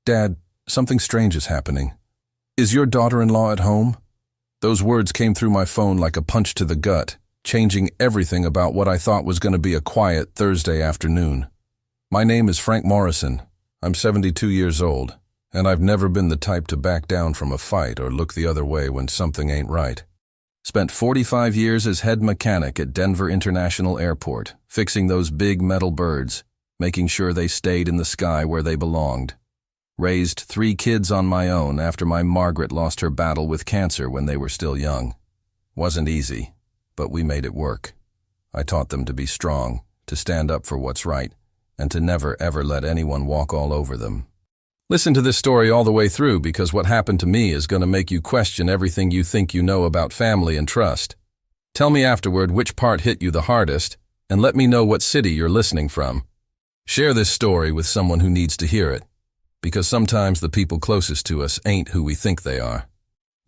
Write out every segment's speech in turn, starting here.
Dad, something strange is happening. Is your daughter-in-law at home? Those words came through my phone like a punch to the gut, changing everything about what I thought was going to be a quiet Thursday afternoon. My name is Frank Morrison. I'm 72 years old, and I've never been the type to back down from a fight or look the other way when something ain't right. Spent 45 years as head mechanic at Denver International Airport, fixing those big metal birds, making sure they stayed in the sky where they belonged. Raised 3 kids on my own after my Margaret lost her battle with cancer when they were still young. Wasn't easy, but we made it work. I taught them to be strong, to stand up for what's right, and to never ever let anyone walk all over them. Listen to this story all the way through because what happened to me is going to make you question everything you think you know about family and trust. Tell me afterward which part hit you the hardest, and let me know what city you're listening from. Share this story with someone who needs to hear it, because sometimes the people closest to us ain't who we think they are.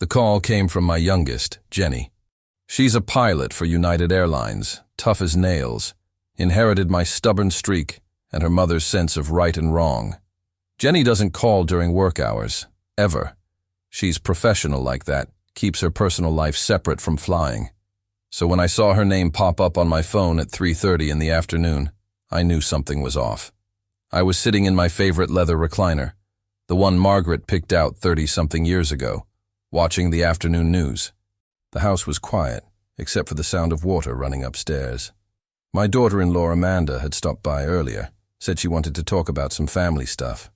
The call came from my youngest, Jenny. She's a pilot for United Airlines, tough as nails, inherited my stubborn streak and her mother's sense of right and wrong. Jenny doesn't call during work hours, ever. She's professional like that, keeps her personal life separate from flying. So when I saw her name pop up on my phone at 3:30 in the afternoon, I knew something was off. I was sitting in my favorite leather recliner, the one Margaret picked out 30-something years ago, watching the afternoon news. The house was quiet, except for the sound of water running upstairs. My daughter-in-law Amanda had stopped by earlier, said she wanted to talk about some family stuff.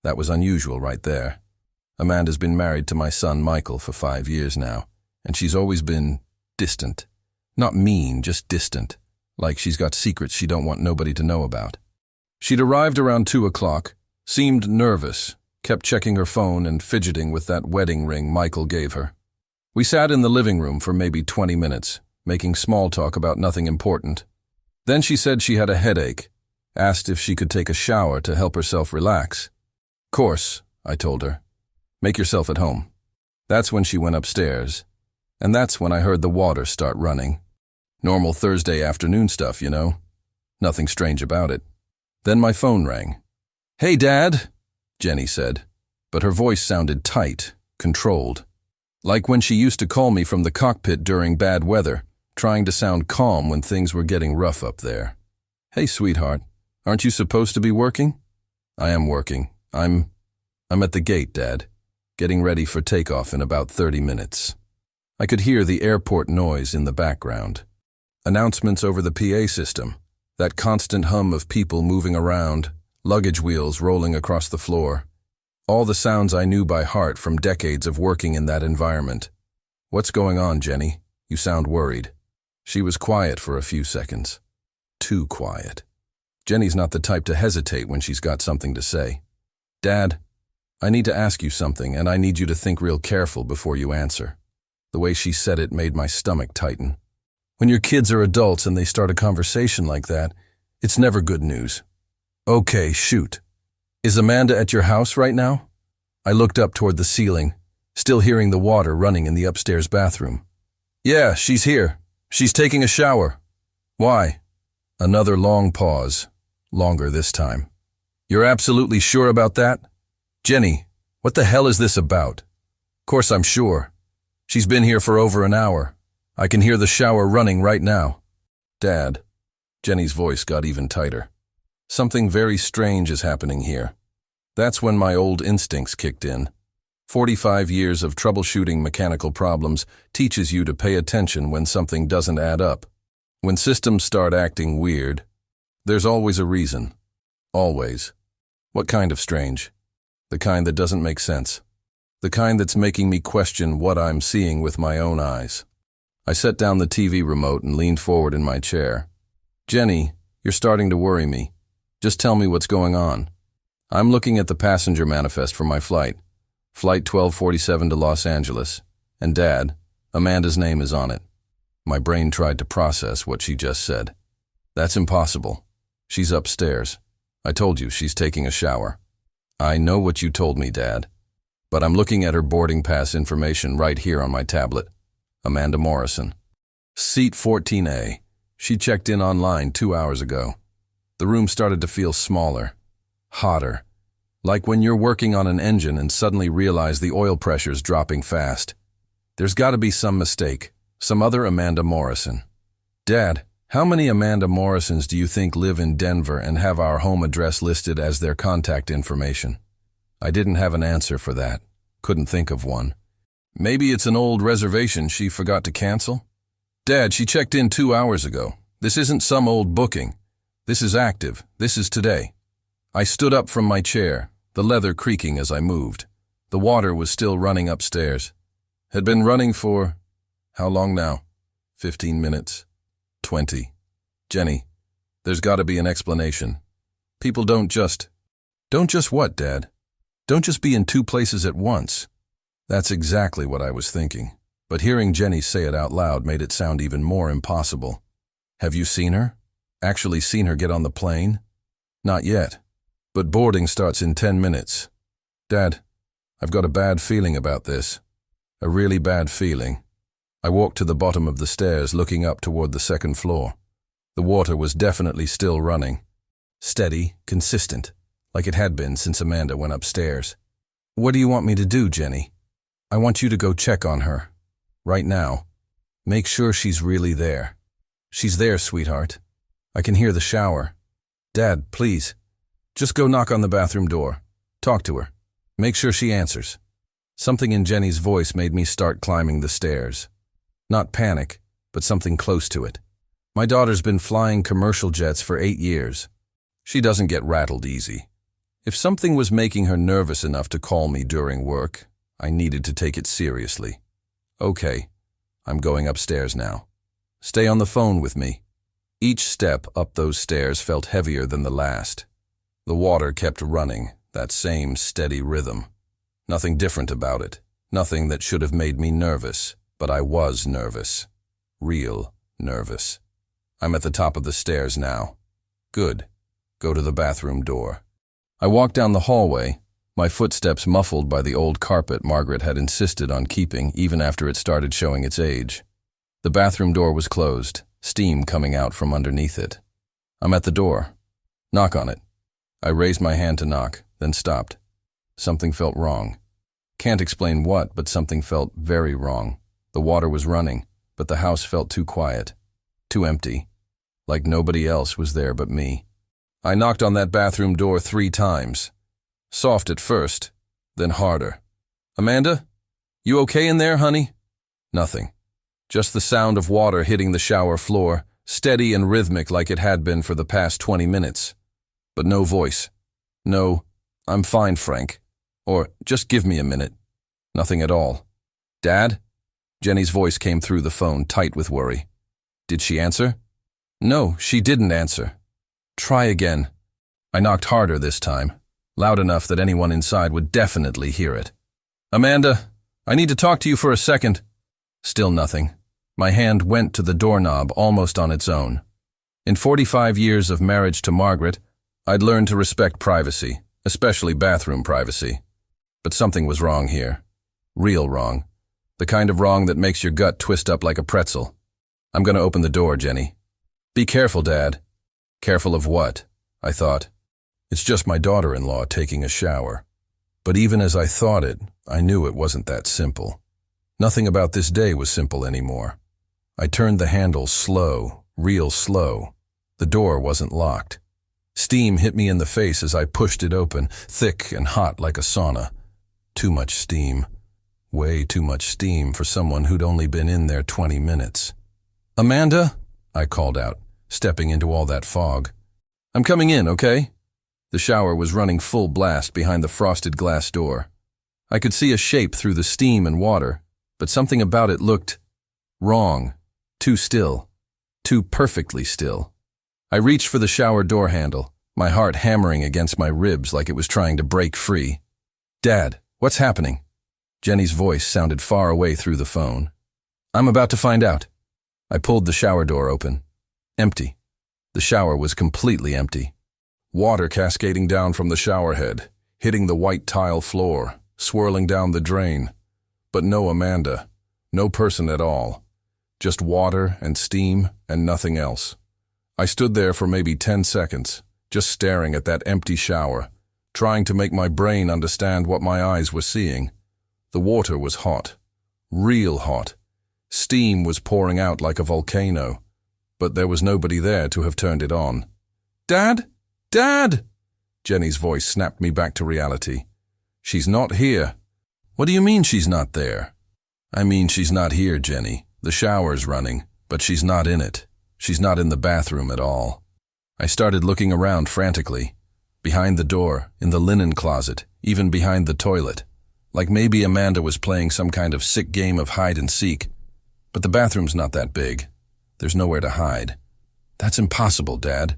That was unusual right there. Amanda's been married to my son Michael for 5 years now, and she's always been distant. Not mean, just distant, like she's got secrets she don't want nobody to know about. She'd arrived around 2 o'clock, seemed nervous, kept checking her phone and fidgeting with that wedding ring Michael gave her. We sat in the living room for maybe 20 minutes, making small talk about nothing important. Then she said she had a headache, asked if she could take a shower to help herself relax. "Course," I told her. "Make yourself at home." That's when she went upstairs, and that's when I heard the water start running. Normal Thursday afternoon stuff, you know. Nothing strange about it. Then my phone rang. "Hey, Dad," Jenny said, but her voice sounded tight, controlled. Like when she used to call me from the cockpit during bad weather, trying to sound calm when things were getting rough up there. "Hey, sweetheart, aren't you supposed to be working?" "I am working. I'm at the gate, Dad, getting ready for takeoff in about 30 minutes. I could hear the airport noise in the background. Announcements over the PA system, that constant hum of people moving around, luggage wheels rolling across the floor. All the sounds I knew by heart from decades of working in that environment. "What's going on, Jenny? You sound worried." She was quiet for a few seconds. Too quiet. Jenny's not the type to hesitate when she's got something to say. "Dad, I need to ask you something, and I need you to think real careful before you answer." The way she said it made my stomach tighten. When your kids are adults and they start a conversation like that, it's never good news. "Okay, shoot. Is Amanda at your house right now?" I looked up toward the ceiling, still hearing the water running in the upstairs bathroom. "Yeah, she's here. She's taking a shower." "Why?" Another long pause, longer this time. "You're absolutely sure about that? Jenny, what the hell is this about?" "Course I'm sure. She's been here for over an hour. I can hear the shower running right now." "Dad," Jenny's voice got even tighter. "Something very strange is happening here." That's when my old instincts kicked in. 45 years of troubleshooting mechanical problems teaches you to pay attention when something doesn't add up. When systems start acting weird, there's always a reason. Always. What kind of strange? The kind that doesn't make sense. The kind that's making me question what I'm seeing with my own eyes. I set down the TV remote and leaned forward in my chair. "Jenny, you're starting to worry me. Just tell me what's going on." I'm looking at the passenger manifest for my flight. Flight 1247 to Los Angeles. And Dad, Amanda's name is on it. My brain tried to process what she just said. "That's impossible. She's upstairs. I told you she's taking a shower." "I know what you told me, Dad. But I'm looking at her boarding pass information right here on my tablet. Amanda Morrison. Seat 14A. She checked in online 2 hours ago. The room started to feel smaller, hotter. Like when you're working on an engine and suddenly realize the oil pressure's dropping fast. There's got to be some mistake, some other Amanda Morrison. Dad, how many Amanda Morrisons do you think live in Denver and have our home address listed as their contact information? I didn't have an answer for that. Couldn't think of one. Maybe it's an old reservation she forgot to cancel? Dad, she checked in 2 hours ago. This isn't some old booking. This is active. This is today. I stood up from my chair, the leather creaking as I moved. The water was still running upstairs. Had been running for, how long now? 15 minutes. 20. Jenny, there's got to be an explanation. People don't just what, Dad? Don't just be in 2 places at once. That's exactly what I was thinking. But hearing Jenny say it out loud made it sound even more impossible. Have you seen her? Actually seen her get on the plane? Not yet. But boarding starts in 10 minutes. Dad, I've got a bad feeling about this. A really bad feeling. I walked to the bottom of the stairs, looking up toward the 2nd floor. The water was definitely still running. Steady, consistent, like it had been since Amanda went upstairs. What do you want me to do, Jenny? I want you to go check on her. Right now. Make sure she's really there. She's there, sweetheart. I can hear the shower. Dad, please. Just go knock on the bathroom door. Talk to her. Make sure she answers. Something in Jenny's voice made me start climbing the stairs. Not panic, but something close to it. My daughter's been flying commercial jets for 8 years. She doesn't get rattled easy. If something was making her nervous enough to call me during work, I needed to take it seriously. Okay, I'm going upstairs now. Stay on the phone with me. Each step up those stairs felt heavier than the last. The water kept running, that same steady rhythm. Nothing different about it. Nothing that should have made me nervous, but I was nervous. Real nervous. I'm at the top of the stairs now. Good. Go to the bathroom door. I walked down the hallway, my footsteps muffled by the old carpet Margaret had insisted on keeping even after it started showing its age. The bathroom door was closed, steam coming out from underneath it. I'm at the door. Knock on it. I raised my hand to knock, then stopped. Something felt wrong. Can't explain what, but something felt very wrong. The water was running, but the house felt too quiet, too empty, like nobody else was there but me. I knocked on that bathroom door 3 times. Soft at first, then harder. Amanda? You okay in there, honey? Nothing. Just the sound of water hitting the shower floor, steady and rhythmic like it had been for the past 20 minutes. But no voice. No, I'm fine, Frank. Or, just give me a minute. Nothing at all. Dad? Jenny's voice came through the phone, tight with worry. Did she answer? No, she didn't answer. Try again. I knocked harder this time, loud enough that anyone inside would definitely hear it. Amanda, I need to talk to you for a second. Still nothing. My hand went to the doorknob almost on its own. In 45 years of marriage to Margaret, I'd learned to respect privacy, especially bathroom privacy. But something was wrong here. Real wrong. The kind of wrong that makes your gut twist up like a pretzel. I'm going to open the door, Jenny. Be careful, Dad. Careful of what? I thought. It's just my daughter-in-law taking a shower. But even as I thought it, I knew it wasn't that simple. Nothing about this day was simple anymore. I turned the handle slow, real slow. The door wasn't locked. Steam hit me in the face as I pushed it open, thick and hot like a sauna. Too much steam. Way too much steam for someone who'd only been in there 20 minutes. Amanda? I called out, stepping into all that fog. I'm coming in, okay? The shower was running full blast behind the frosted glass door. I could see a shape through the steam and water, but something about it looked wrong, too still, too perfectly still. I reached for the shower door handle, my heart hammering against my ribs like it was trying to break free. Dad, what's happening? Jenny's voice sounded far away through the phone. I'm about to find out. I pulled the shower door open. Empty. The shower was completely empty. Water cascading down from the shower head, hitting the white tile floor, swirling down the drain. But no Amanda. No person at all. Just water and steam and nothing else. I stood there for maybe 10 seconds, just staring at that empty shower, trying to make my brain understand what my eyes were seeing. The water was hot. Real hot. Steam was pouring out like a volcano, but there was nobody there to have turned it on. "Dad? Dad!" Jenny's voice snapped me back to reality. "She's not here." "What do you mean she's not there?" "I mean she's not here, Jenny. The shower's running, but she's not in it. She's not in the bathroom at all." I started looking around frantically. Behind the door, in the linen closet, even behind the toilet. Like maybe Amanda was playing some kind of sick game of hide and seek. But the bathroom's not that big. There's nowhere to hide. "That's impossible, Dad."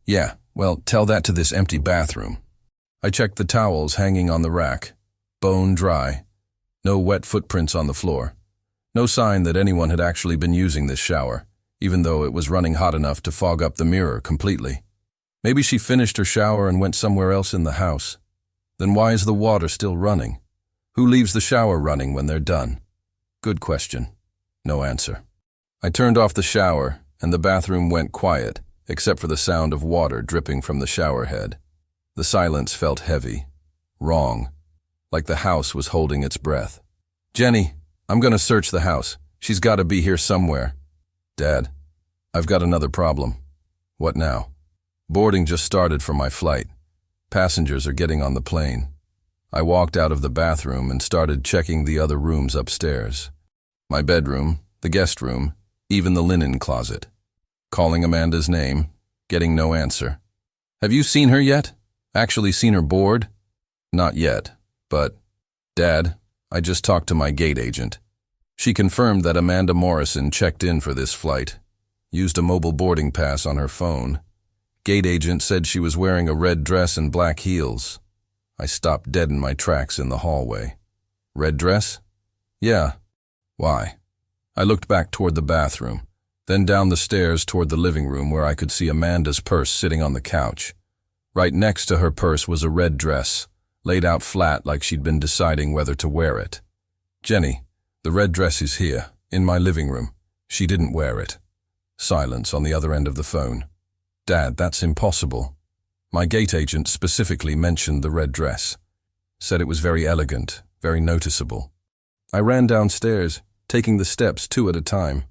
"Yeah, well, tell that to this empty bathroom." I checked the towels hanging on the rack. Bone dry. No wet footprints on the floor. No sign that anyone had actually been using this shower, even though it was running hot enough to fog up the mirror completely. Maybe she finished her shower and went somewhere else in the house. Then why is the water still running? Who leaves the shower running when they're done? Good question. No answer. I turned off the shower, and the bathroom went quiet, except for the sound of water dripping from the shower head. The silence felt heavy. Wrong. Like the house was holding its breath. "Jenny, I'm gonna search the house. She's gotta be here somewhere." "Dad, I've got another problem." "What now?" "Boarding just started for my flight. Passengers are getting on the plane." I walked out of the bathroom and started checking the other rooms upstairs. My bedroom, the guest room, even the linen closet. Calling Amanda's name, getting no answer. "Have you seen her yet? Actually seen her board?" "Not yet, but..." "Dad, I just talked to my gate agent. She confirmed that Amanda Morrison checked in for this flight, used a mobile boarding pass on her phone. Gate agent said she was wearing a red dress and black heels." I stopped dead in my tracks in the hallway. "Red dress?" "Yeah." "Why?" I looked back toward the bathroom, then down the stairs toward the living room where I could see Amanda's purse sitting on the couch. Right next to her purse was a red dress, laid out flat like she'd been deciding whether to wear it. "Jenny, the red dress is here, in my living room. She didn't wear it." Silence on the other end of the phone. "Dad, that's impossible." My gate agent specifically mentioned the red dress. Said it was very elegant, very noticeable. I ran downstairs, taking the steps 2 at a time.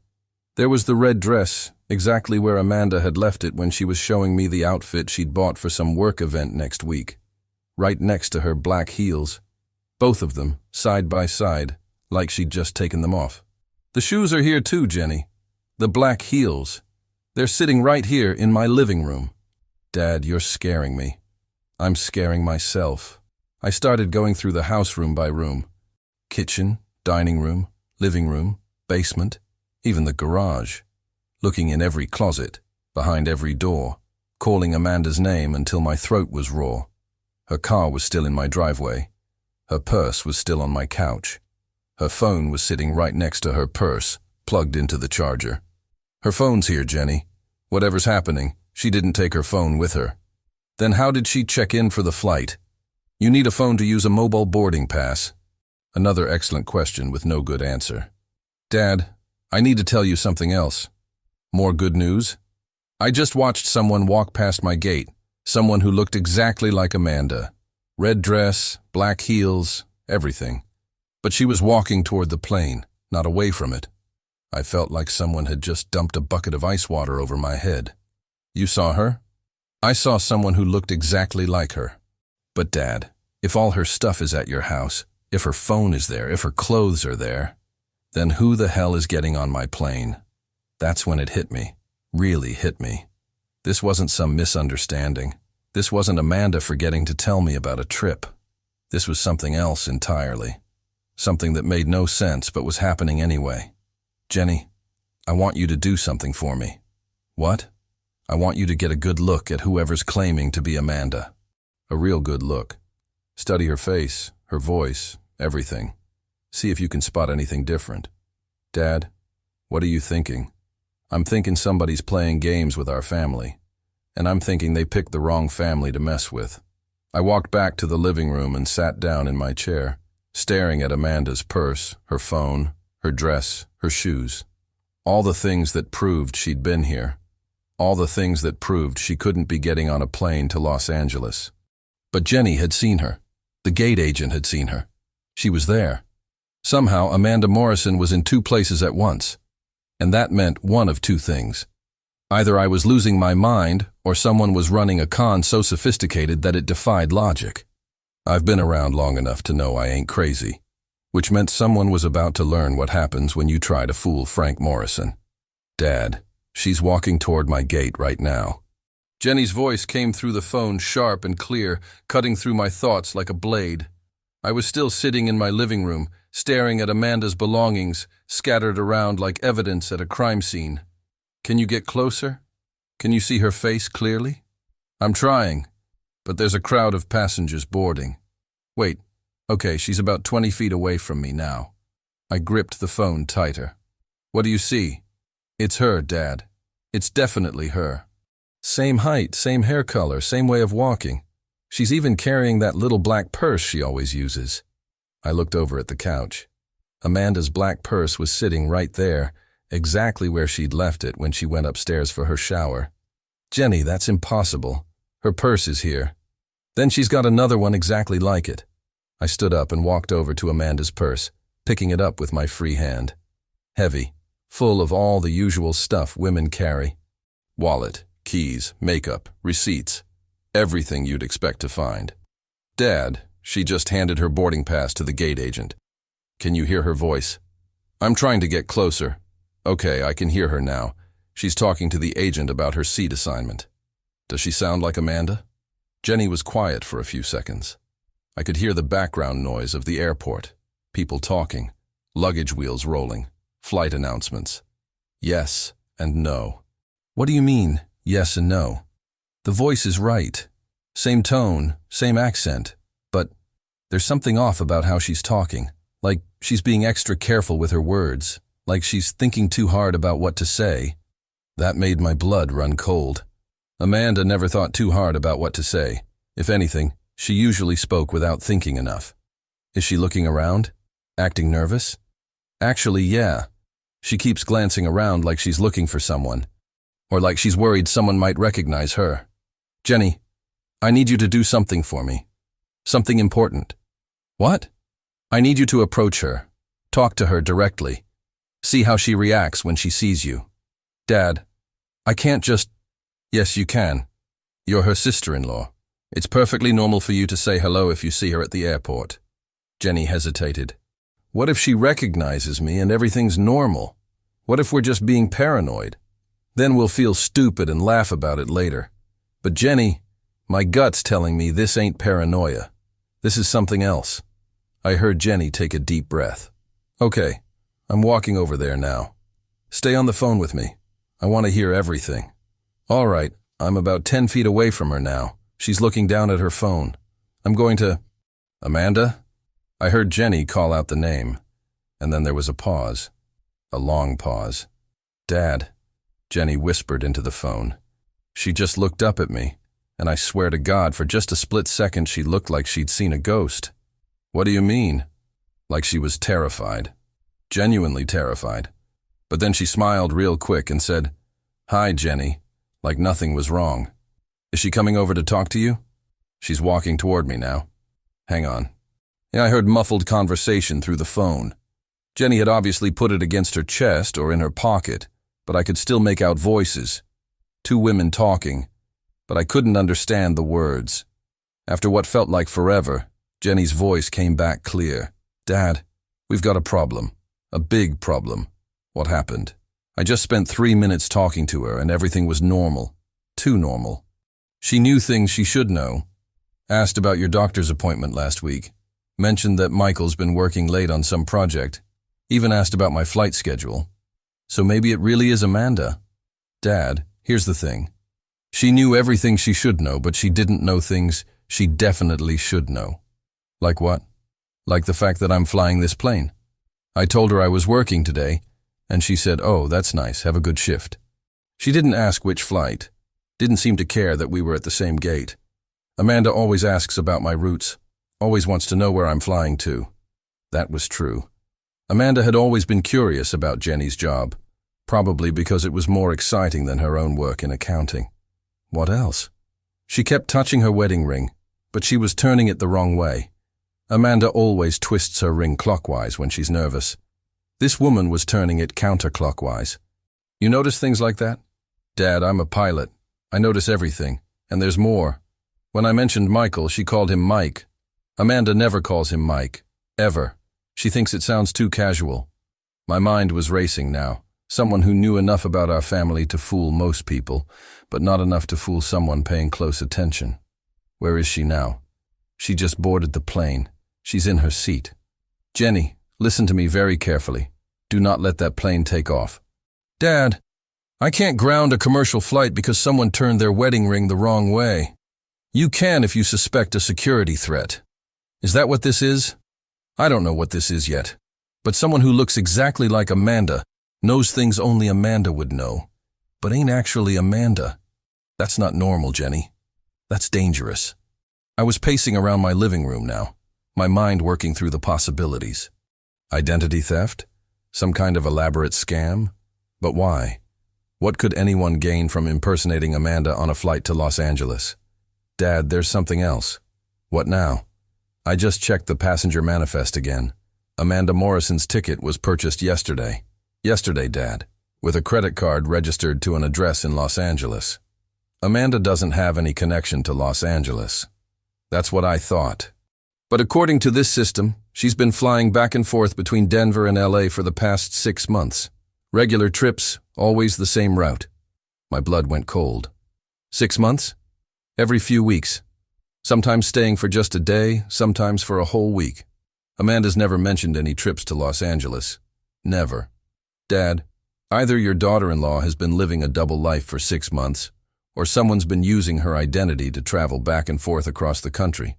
There was the red dress, exactly where Amanda had left it when she was showing me the outfit she'd bought for some work event next week. Right next to her black heels. Both of them, side by side, like she'd just taken them off. "The shoes are here too, Jenny. The black heels. They're sitting right here in my living room." "Dad, you're scaring me." "I'm scaring myself." I started going through the house room by room. Kitchen, dining room, living room, basement, even the garage. Looking in every closet, behind every door, calling Amanda's name until my throat was raw. Her car was still in my driveway. Her purse was still on my couch. Her phone was sitting right next to her purse, plugged into the charger. "Her phone's here, Jenny. Whatever's happening, she didn't take her phone with her." "Then how did she check in for the flight?" "You need a phone to use a mobile boarding pass." Another excellent question with no good answer. "Dad, I need to tell you something else." "More good news?" "I just watched someone walk past my gate, someone who looked exactly like Amanda. Red dress, black heels, everything. But she was walking toward the plane, not away from it. I felt like someone had just dumped a bucket of ice water over my head." "You saw her?" "I saw someone who looked exactly like her." "But Dad, if all her stuff is at your house, if her phone is there, if her clothes are there, then who the hell is getting on my plane?" That's when it hit me. Really hit me. This wasn't some misunderstanding. This wasn't Amanda forgetting to tell me about a trip. This was something else entirely. Something that made no sense but was happening anyway. "Jenny, I want you to do something for me." "What?" "I want you to get a good look at whoever's claiming to be Amanda. A real good look. Study her face, her voice, everything. See if you can spot anything different." "Dad, what are you thinking?" "I'm thinking somebody's playing games with our family. And I'm thinking they picked the wrong family to mess with." I walked back to the living room and sat down in my chair, staring at Amanda's purse, her phone, her dress, her shoes. All the things that proved she'd been here. All the things that proved she couldn't be getting on a plane to Los Angeles. But Jenny had seen her. The gate agent had seen her. She was there. Somehow, Amanda Morrison was in two places at once. And that meant one of two things. Either I was losing my mind, or someone was running a con so sophisticated that it defied logic. I've been around long enough to know I ain't crazy, which meant someone was about to learn what happens when you try to fool Frank Morrison. Dad, she's walking toward my gate right now. Jenny's voice came through the phone sharp and clear, cutting through my thoughts like a blade. I was still sitting in my living room, staring at Amanda's belongings, scattered around like evidence at a crime scene. Can you get closer? Can you see her face clearly? I'm trying, but there's a crowd of passengers boarding. Wait, okay, she's about 20 feet away from me now. I gripped the phone tighter. What do you see? It's her, Dad. It's definitely her. Same height, same hair color, same way of walking. She's even carrying that little black purse she always uses. I looked over at the couch. Amanda's black purse was sitting right there, exactly where she'd left it when she went upstairs for her shower. Jenny, that's impossible. Her purse is here. Then she's got another one exactly like it. I stood up and walked over to Amanda's purse, picking it up with my free hand. Heavy, full of all the usual stuff women carry. Wallet, keys, makeup, receipts, everything you'd expect to find. Dad, she just handed her boarding pass to the gate agent. Can you hear her voice? I'm trying to get closer. Okay, I can hear her now. She's talking to the agent about her seat assignment. Does she sound like Amanda? Jenny was quiet for a few seconds. I could hear the background noise of the airport, people talking, luggage wheels rolling, flight announcements. Yes and no. What do you mean, yes and no? The voice is right. Same tone, same accent, but there's something off about how she's talking, like she's being extra careful with her words, like she's thinking too hard about what to say. That made my blood run cold. Amanda never thought too hard about what to say. If anything, she usually spoke without thinking enough. Is she looking around? Acting nervous? Actually, yeah. She keeps glancing around like she's looking for someone, or like she's worried someone might recognize her. Jenny, I need you to do something for me. Something important. What? I need you to approach her. Talk to her directly. See how she reacts when she sees you. Dad, I can't just... Yes, you can. You're her sister-in-law. It's perfectly normal for you to say hello if you see her at the airport. Jenny hesitated. What if she recognizes me and everything's normal? What if we're just being paranoid? Then we'll feel stupid and laugh about it later. But Jenny, my gut's telling me this ain't paranoia. This is something else. I heard Jenny take a deep breath. Okay, I'm walking over there now. Stay on the phone with me. I want to hear everything. All right, I'm about 10 feet away from her now. She's looking down at her phone. I'm going to... Amanda? I heard Jenny call out the name, and then there was a pause. A long pause. Dad, Jenny whispered into the phone. She just looked up at me, and I swear to God, for just a split second she looked like she'd seen a ghost. What do you mean? Like she was terrified. Genuinely terrified. But then she smiled real quick and said, "Hi, Jenny," like nothing was wrong. Is she coming over to talk to you? She's walking toward me now. Hang on. I heard muffled conversation through the phone. Jenny had obviously put it against her chest or in her pocket, but I could still make out voices. Two women talking, but I couldn't understand the words. After what felt like forever, Jenny's voice came back clear. Dad, we've got a problem. A big problem. What happened? I just spent 3 minutes talking to her and everything was normal. Too normal. She knew things she should know. Asked about your doctor's appointment last week. Mentioned that Michael's been working late on some project. Even asked about my flight schedule. So maybe it really is Amanda. Dad, here's the thing. She knew everything she should know, but she didn't know things she definitely should know. Like what? Like the fact that I'm flying this plane. I told her I was working today, and she said, "Oh, that's nice, have a good shift." She didn't ask which flight. Didn't seem to care that we were at the same gate. Amanda always asks about my routes. Always wants to know where I'm flying to. That was true. Amanda had always been curious about Jenny's job, probably because it was more exciting than her own work in accounting. What else? She kept touching her wedding ring, but she was turning it the wrong way. Amanda always twists her ring clockwise when she's nervous. This woman was turning it counterclockwise. You notice things like that? Dad, I'm a pilot. I notice everything, and there's more. When I mentioned Michael, she called him Mike. Amanda never calls him Mike, ever. She thinks it sounds too casual. My mind was racing now. Someone who knew enough about our family to fool most people, but not enough to fool someone paying close attention. Where is she now? She just boarded the plane. She's in her seat. Jenny, listen to me very carefully. Do not let that plane take off. Dad, I can't ground a commercial flight because someone turned their wedding ring the wrong way. You can if you suspect a security threat. Is that what this is? I don't know what this is yet, but someone who looks exactly like Amanda knows things only Amanda would know, but ain't actually Amanda. That's not normal, Jenny. That's dangerous. I was pacing around my living room now, my mind working through the possibilities. Identity theft? Some kind of elaborate scam? But why? What could anyone gain from impersonating Amanda on a flight to Los Angeles? Dad, there's something else. What now? I just checked the passenger manifest again. Amanda Morrison's ticket was purchased yesterday. Yesterday, Dad, with a credit card registered to an address in Los Angeles. Amanda doesn't have any connection to Los Angeles. That's what I thought. But according to this system, she's been flying back and forth between Denver and LA for the past 6 months. Regular trips, always the same route. My blood went cold. 6 months? Every few weeks. Sometimes staying for just a day, sometimes for a whole week. Amanda's never mentioned any trips to Los Angeles. Never. Dad, either your daughter-in-law has been living a double life for 6 months, or someone's been using her identity to travel back and forth across the country.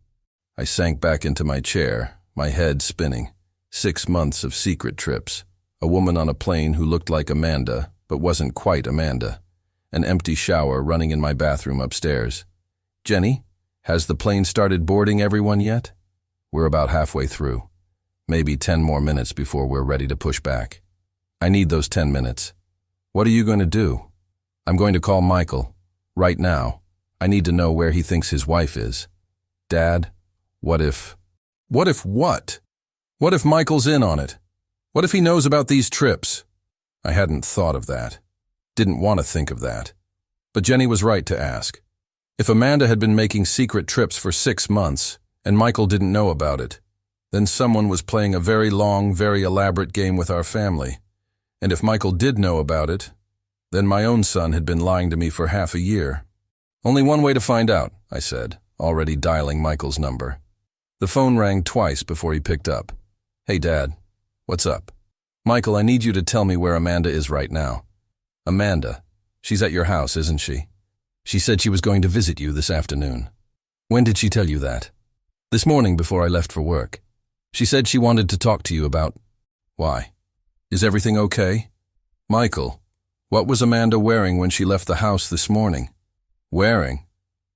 I sank back into my chair, my head spinning. 6 months of secret trips. A woman on a plane who looked like Amanda, but wasn't quite Amanda. An empty shower running in my bathroom upstairs. Jenny, has the plane started boarding everyone yet? We're about halfway through. Maybe 10 more minutes before we're ready to push back. I need those 10 minutes. What are you going to do? I'm going to call Michael. Right now. I need to know where he thinks his wife is. Dad, what if... What if what? What if Michael's in on it? What if he knows about these trips? I hadn't thought of that. Didn't want to think of that. But Jenny was right to ask. If Amanda had been making secret trips for 6 months, and Michael didn't know about it, then someone was playing a very long, very elaborate game with our family. And if Michael did know about it, then my own son had been lying to me for half a year. Only one way to find out, I said, already dialing Michael's number. The phone rang twice before he picked up. Hey, Dad. What's up? Michael, I need you to tell me where Amanda is right now. Amanda. She's at your house, isn't she? She said she was going to visit you this afternoon. When did she tell you that? This morning before I left for work. She said she wanted to talk to you about... Why? Is everything okay? Michael, what was Amanda wearing when she left the house this morning? Wearing?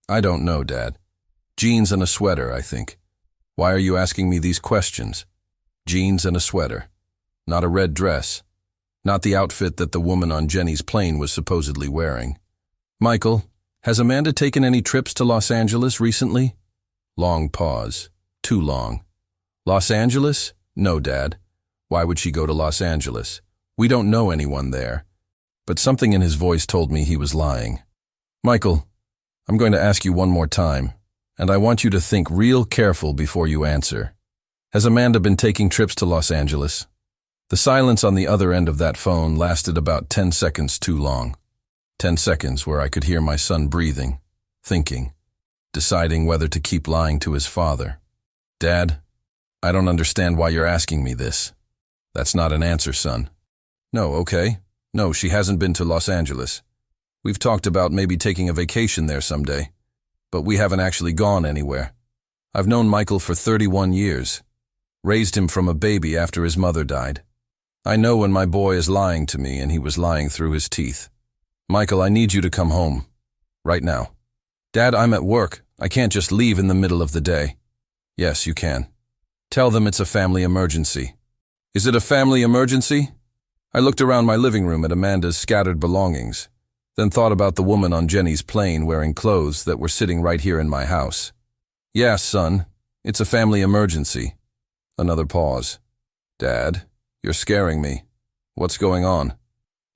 I don't know, Dad. Jeans and a sweater, I think. Why are you asking me these questions? Jeans and a sweater. Not a red dress. Not the outfit that the woman on Jenny's plane was supposedly wearing. Michael, has Amanda taken any trips to Los Angeles recently? Long pause. Too long. Los Angeles? No, Dad. Why would she go to Los Angeles? We don't know anyone there. But something in his voice told me he was lying. Michael, I'm going to ask you one more time, and I want you to think real careful before you answer. Has Amanda been taking trips to Los Angeles? The silence on the other end of that phone lasted about 10 seconds too long. 10 seconds where I could hear my son breathing, thinking, deciding whether to keep lying to his father. Dad, I don't understand why you're asking me this. That's not an answer, son. No, okay. No, she hasn't been to Los Angeles. We've talked about maybe taking a vacation there someday, but we haven't actually gone anywhere. I've known Michael for 31 years. Raised him from a baby after his mother died. I know when my boy is lying to me, and he was lying through his teeth. Michael, I need you to come home. Right now. Dad, I'm at work. I can't just leave in the middle of the day. Yes, you can. Tell them it's a family emergency. Is it a family emergency? I looked around my living room at Amanda's scattered belongings, then thought about the woman on Jenny's plane wearing clothes that were sitting right here in my house. Yeah, son. It's a family emergency. Another pause. Dad, you're scaring me. What's going on?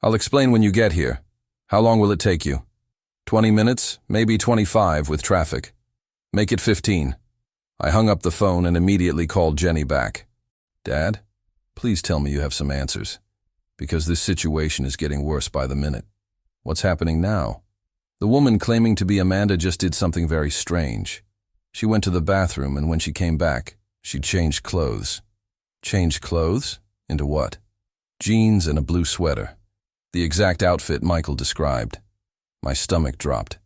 I'll explain when you get here. How long will it take you? 20 minutes, maybe 25 with traffic. Make it 15. I hung up the phone and immediately called Jenny back. Dad, please tell me you have some answers, because this situation is getting worse by the minute. What's happening now? The woman claiming to be Amanda just did something very strange. She went to the bathroom, and when she came back, she changed clothes. Changed clothes? Into what? Jeans and a blue sweater. The exact outfit Michael described. My stomach dropped.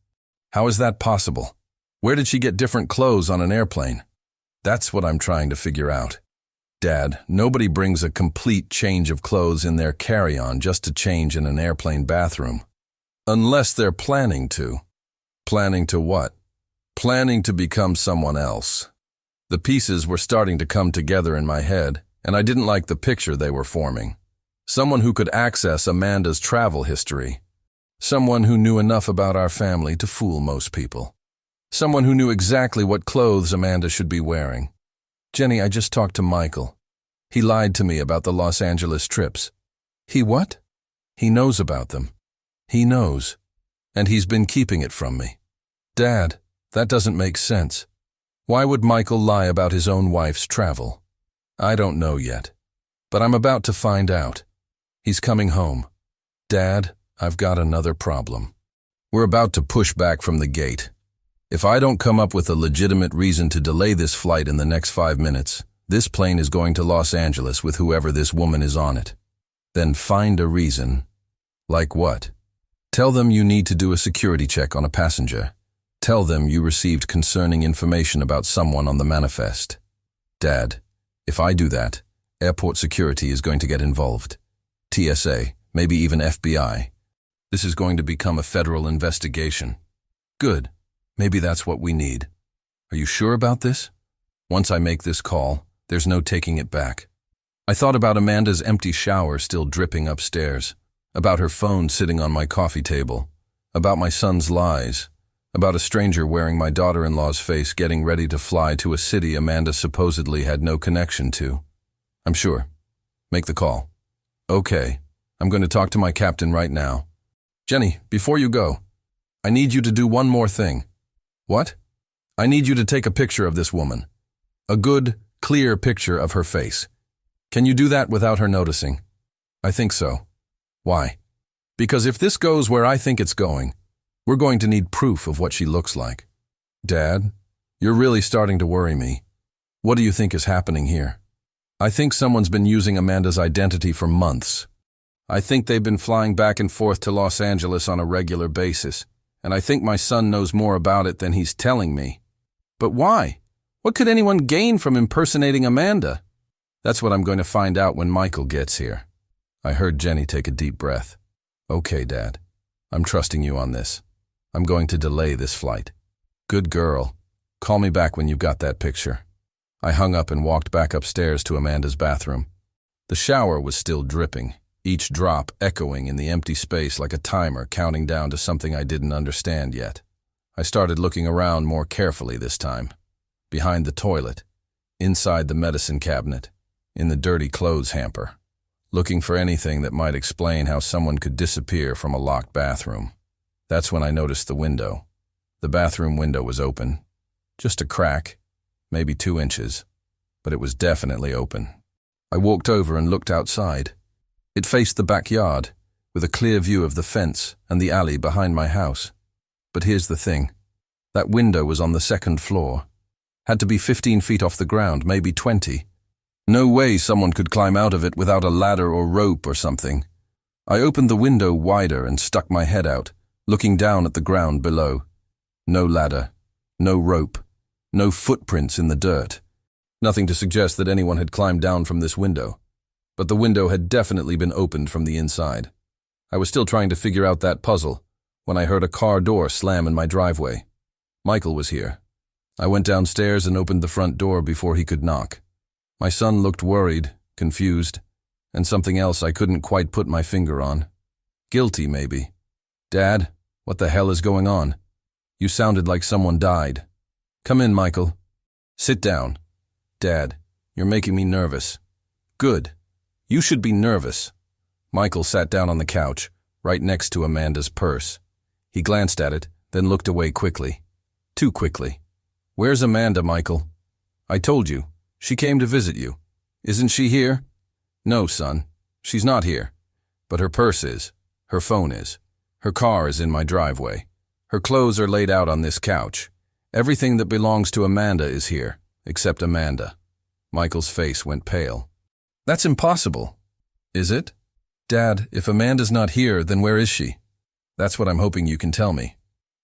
How is that possible? Where did she get different clothes on an airplane? That's what I'm trying to figure out. Dad, nobody brings a complete change of clothes in their carry-on just to change in an airplane bathroom. Unless they're planning to. Planning to what? Planning to become someone else. The pieces were starting to come together in my head, and I didn't like the picture they were forming. Someone who could access Amanda's travel history. Someone who knew enough about our family to fool most people. Someone who knew exactly what clothes Amanda should be wearing. Jenny, I just talked to Michael. He lied to me about the Los Angeles trips. He what? He knows about them. He knows. And he's been keeping it from me. Dad, that doesn't make sense. Why would Michael lie about his own wife's travel? I don't know yet. But I'm about to find out. He's coming home. Dad, I've got another problem. We're about to push back from the gate. If I don't come up with a legitimate reason to delay this flight in the next 5 minutes, this plane is going to Los Angeles with whoever this woman is on it. Then find a reason. Like what? Tell them you need to do a security check on a passenger. Tell them you received concerning information about someone on the manifest. Dad, if I do that, airport security is going to get involved. TSA, maybe even FBI. This is going to become a federal investigation. Good. Maybe that's what we need. Are you sure about this? Once I make this call, there's no taking it back. I thought about Amanda's empty shower still dripping upstairs, about her phone sitting on my coffee table, about my son's lies, about a stranger wearing my daughter-in-law's face getting ready to fly to a city Amanda supposedly had no connection to. I'm sure. Make the call. Okay, I'm going to talk to my captain right now. Jenny, before you go, I need you to do one more thing. What? I need you to take a picture of this woman. A good, clear picture of her face. Can you do that without her noticing? I think so. Why? Because if this goes where I think it's going, we're going to need proof of what she looks like. Dad, you're really starting to worry me. What do you think is happening here? I think someone's been using Amanda's identity for months. I think they've been flying back and forth to Los Angeles on a regular basis, and I think my son knows more about it than he's telling me. But why? What could anyone gain from impersonating Amanda? That's what I'm going to find out when Michael gets here. I heard Jenny take a deep breath. Okay, Dad. I'm trusting you on this. I'm going to delay this flight. Good girl. Call me back when you've got that picture. I hung up and walked back upstairs to Amanda's bathroom. The shower was still dripping, each drop echoing in the empty space like a timer counting down to something I didn't understand yet. I started looking around more carefully this time. Behind the toilet, inside the medicine cabinet, in the dirty clothes hamper, looking for anything that might explain how someone could disappear from a locked bathroom. That's when I noticed the window. The bathroom window was open. Just a crack, maybe 2 inches, but it was definitely open. I walked over and looked outside. It faced the backyard, with a clear view of the fence and the alley behind my house. But here's the thing. That window was on the 2nd floor. Had to be 15 feet off the ground, maybe 20. No way someone could climb out of it without a ladder or rope or something. I opened the window wider and stuck my head out, looking down at the ground below. No ladder, no rope, no footprints in the dirt. Nothing to suggest that anyone had climbed down from this window. But the window had definitely been opened from the inside. I was still trying to figure out that puzzle when I heard a car door slam in my driveway. Michael was here. I went downstairs and opened the front door before he could knock. My son looked worried, confused, and something else I couldn't quite put my finger on. Guilty, maybe. Dad, what the hell is going on? You sounded like someone died. Come in, Michael. Sit down. Dad, you're making me nervous. Good. You should be nervous. Michael sat down on the couch, right next to Amanda's purse. He glanced at it, then looked away quickly. Too quickly. Where's Amanda, Michael? I told you. She came to visit you. Isn't she here? No, son. She's not here. But her purse is. Her phone is. Her car is in my driveway. Her clothes are laid out on this couch. Everything that belongs to Amanda is here, except Amanda. Michael's face went pale. That's impossible. Is it? Dad, if Amanda's not here, then where is she? That's what I'm hoping you can tell me.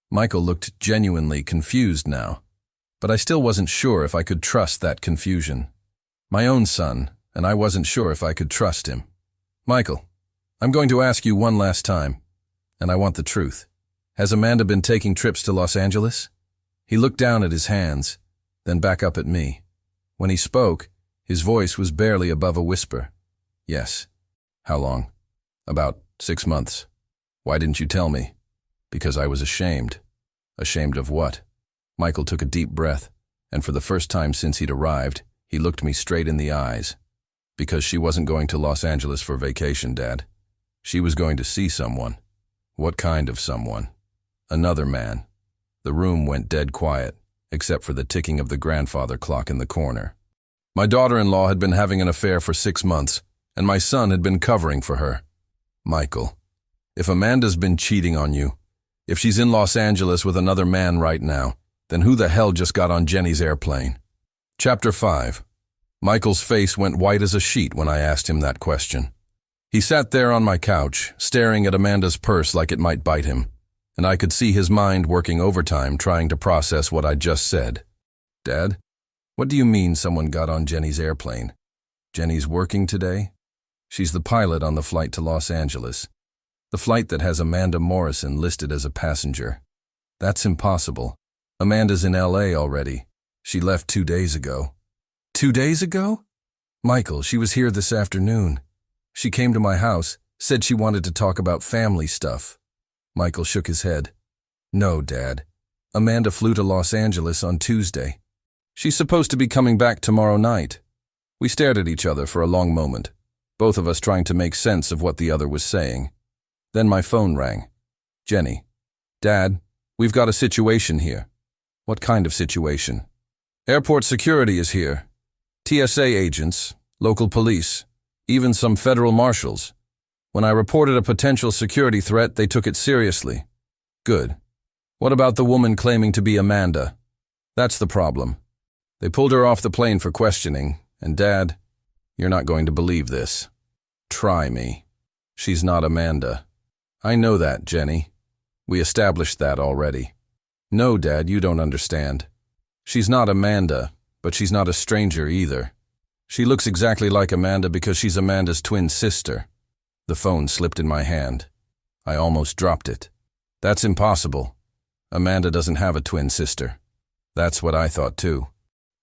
Michael looked genuinely confused now, but I still wasn't sure if I could trust that confusion. My own son, and I wasn't sure if I could trust him. Michael, I'm going to ask you one last time, and I want the truth. Has Amanda been taking trips to Los Angeles? He looked down at his hands, then back up at me. When he spoke, his voice was barely above a whisper. Yes. How long? About 6 months. Why didn't you tell me? Because I was ashamed. Ashamed of what? Michael took a deep breath, and for the first time since he'd arrived, he looked me straight in the eyes. Because she wasn't going to Los Angeles for vacation, Dad. She was going to see someone. What kind of someone? Another man. The room went dead quiet, except for the ticking of the grandfather clock in the corner. My daughter-in-law had been having an affair for 6 months, and my son had been covering for her. Michael, if Amanda's been cheating on you, if she's in Los Angeles with another man right now, then who the hell just got on Jenny's airplane? Chapter 5. Michael's face went white as a sheet when I asked him that question. He sat there on my couch, staring at Amanda's purse like it might bite him, and I could see his mind working overtime trying to process what I'd just said. Dad, what do you mean someone got on Jenny's airplane? Jenny's working today? She's the pilot on the flight to Los Angeles. The flight that has Amanda Morrison listed as a passenger. That's impossible. Amanda's in LA already. She left 2 days ago. 2 days ago? Michael, she was here this afternoon. She came to my house, said she wanted to talk about family stuff. Michael shook his head. No, Dad. Amanda flew to Los Angeles on Tuesday. She's supposed to be coming back tomorrow night. We stared at each other for a long moment, both of us trying to make sense of what the other was saying. Then my phone rang. Jenny. Dad, we've got a situation here. What kind of situation? Airport security is here. TSA agents, local police, even some federal marshals. When I reported a potential security threat, they took it seriously. Good. What about the woman claiming to be Amanda? That's the problem. They pulled her off the plane for questioning, and Dad, you're not going to believe this. Try me. She's not Amanda. I know that, Jenny. We established that already. No, Dad, you don't understand. She's not Amanda, but she's not a stranger either. She looks exactly like Amanda because she's Amanda's twin sister. The phone slipped in my hand. I almost dropped it. That's impossible. Amanda doesn't have a twin sister. That's what I thought too.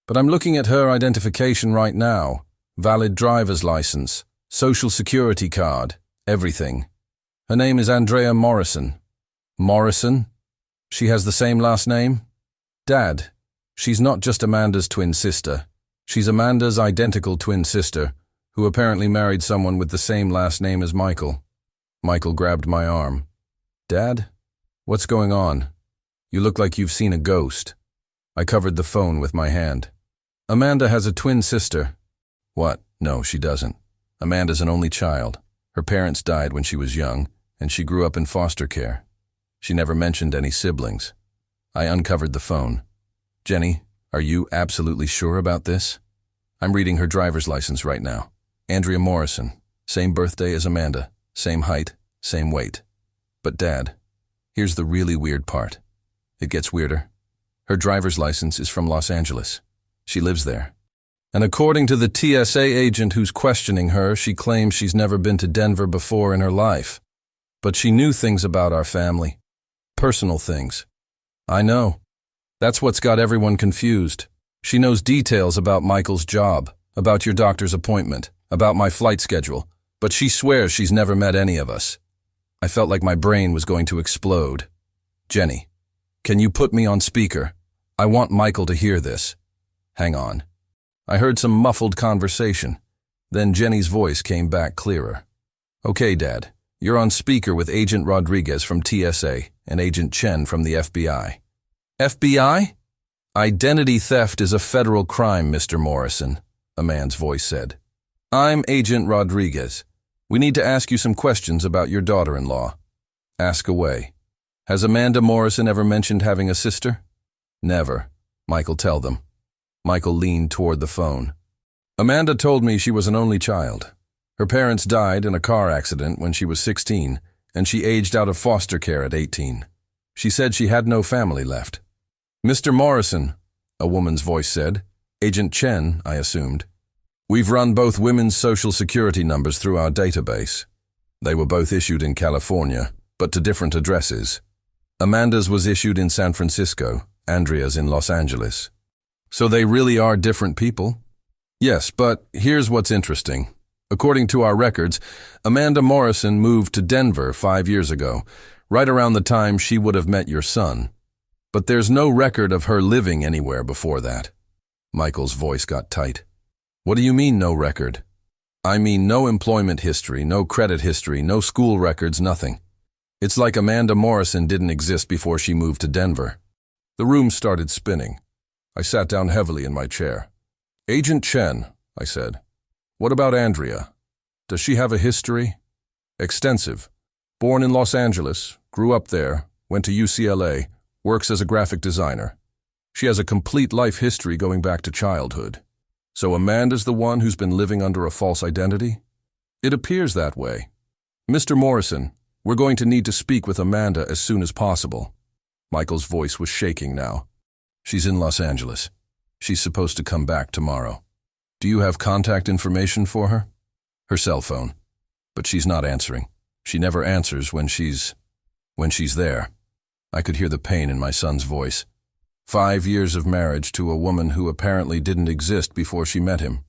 But I'm looking at her identification right now. Valid driver's license, social security card, everything. Her name is Andrea Morrison. Morrison? She has the same last name? Dad, she's not just Amanda's twin sister. She's Amanda's identical twin sister, who apparently married someone with the same last name as Michael. Michael grabbed my arm. Dad? What's going on? You look like you've seen a ghost. I covered the phone with my hand. Amanda has a twin sister. What? No, she doesn't. Amanda's an only child. Her parents died when she was young, and she grew up in foster care. She never mentioned any siblings. I uncovered the phone. Jenny, are you absolutely sure about this? I'm reading her driver's license right now. Andrea Morrison. Same birthday as Amanda. Same height. Same weight. But Dad, here's the really weird part. It gets weirder. Her driver's license is from Los Angeles. She lives there. And according to the TSA agent who's questioning her, she claims she's never been to Denver before in her life. But she knew things about our family. Personal things. I know. That's what's got everyone confused. She knows details about Michael's job, about your doctor's appointment, about my flight schedule, but she swears she's never met any of us. I felt like my brain was going to explode. Jenny, can you put me on speaker? I want Michael to hear this. Hang on. I heard some muffled conversation. Then Jenny's voice came back clearer. Okay, Dad. You're on speaker with Agent Rodriguez from TSA and Agent Chen from the FBI. FBI? Identity theft is a federal crime, Mr. Morrison, a man's voice said. I'm Agent Rodriguez. We need to ask you some questions about your daughter-in-law. Ask away. Has Amanda Morrison ever mentioned having a sister? Never. Michael, tell them. Michael leaned toward the phone. Amanda told me she was an only child. Her parents died in a car accident when she was 16, and she aged out of foster care at 18. She said she had no family left. Mr. Morrison, a woman's voice said. Agent Chen, I assumed. We've run both women's social security numbers through our database. They were both issued in California, but to different addresses. Amanda's was issued in San Francisco, Andrea's in Los Angeles. So they really are different people? Yes, but here's what's interesting. According to our records, Amanda Morrison moved to Denver 5 years ago, right around the time she would have met your son. But there's no record of her living anywhere before that. Michael's voice got tight. What do you mean, no record? I mean no employment history, no credit history, no school records, nothing. It's like Amanda Morrison didn't exist before she moved to Denver. The room started spinning. I sat down heavily in my chair. Agent Chen, I said. What about Andrea? Does she have a history? Extensive. Born in Los Angeles, grew up there, went to UCLA, works as a graphic designer. She has a complete life history going back to childhood. So Amanda's the one who's been living under a false identity? It appears that way. Mr. Morrison, we're going to need to speak with Amanda as soon as possible. Michael's voice was shaking now. She's in Los Angeles. She's supposed to come back tomorrow. Do you have contact information for her? Her cell phone. But she's not answering. She never answers when she's there. I could hear the pain in my son's voice. 5 years of marriage to a woman who apparently didn't exist before she met him.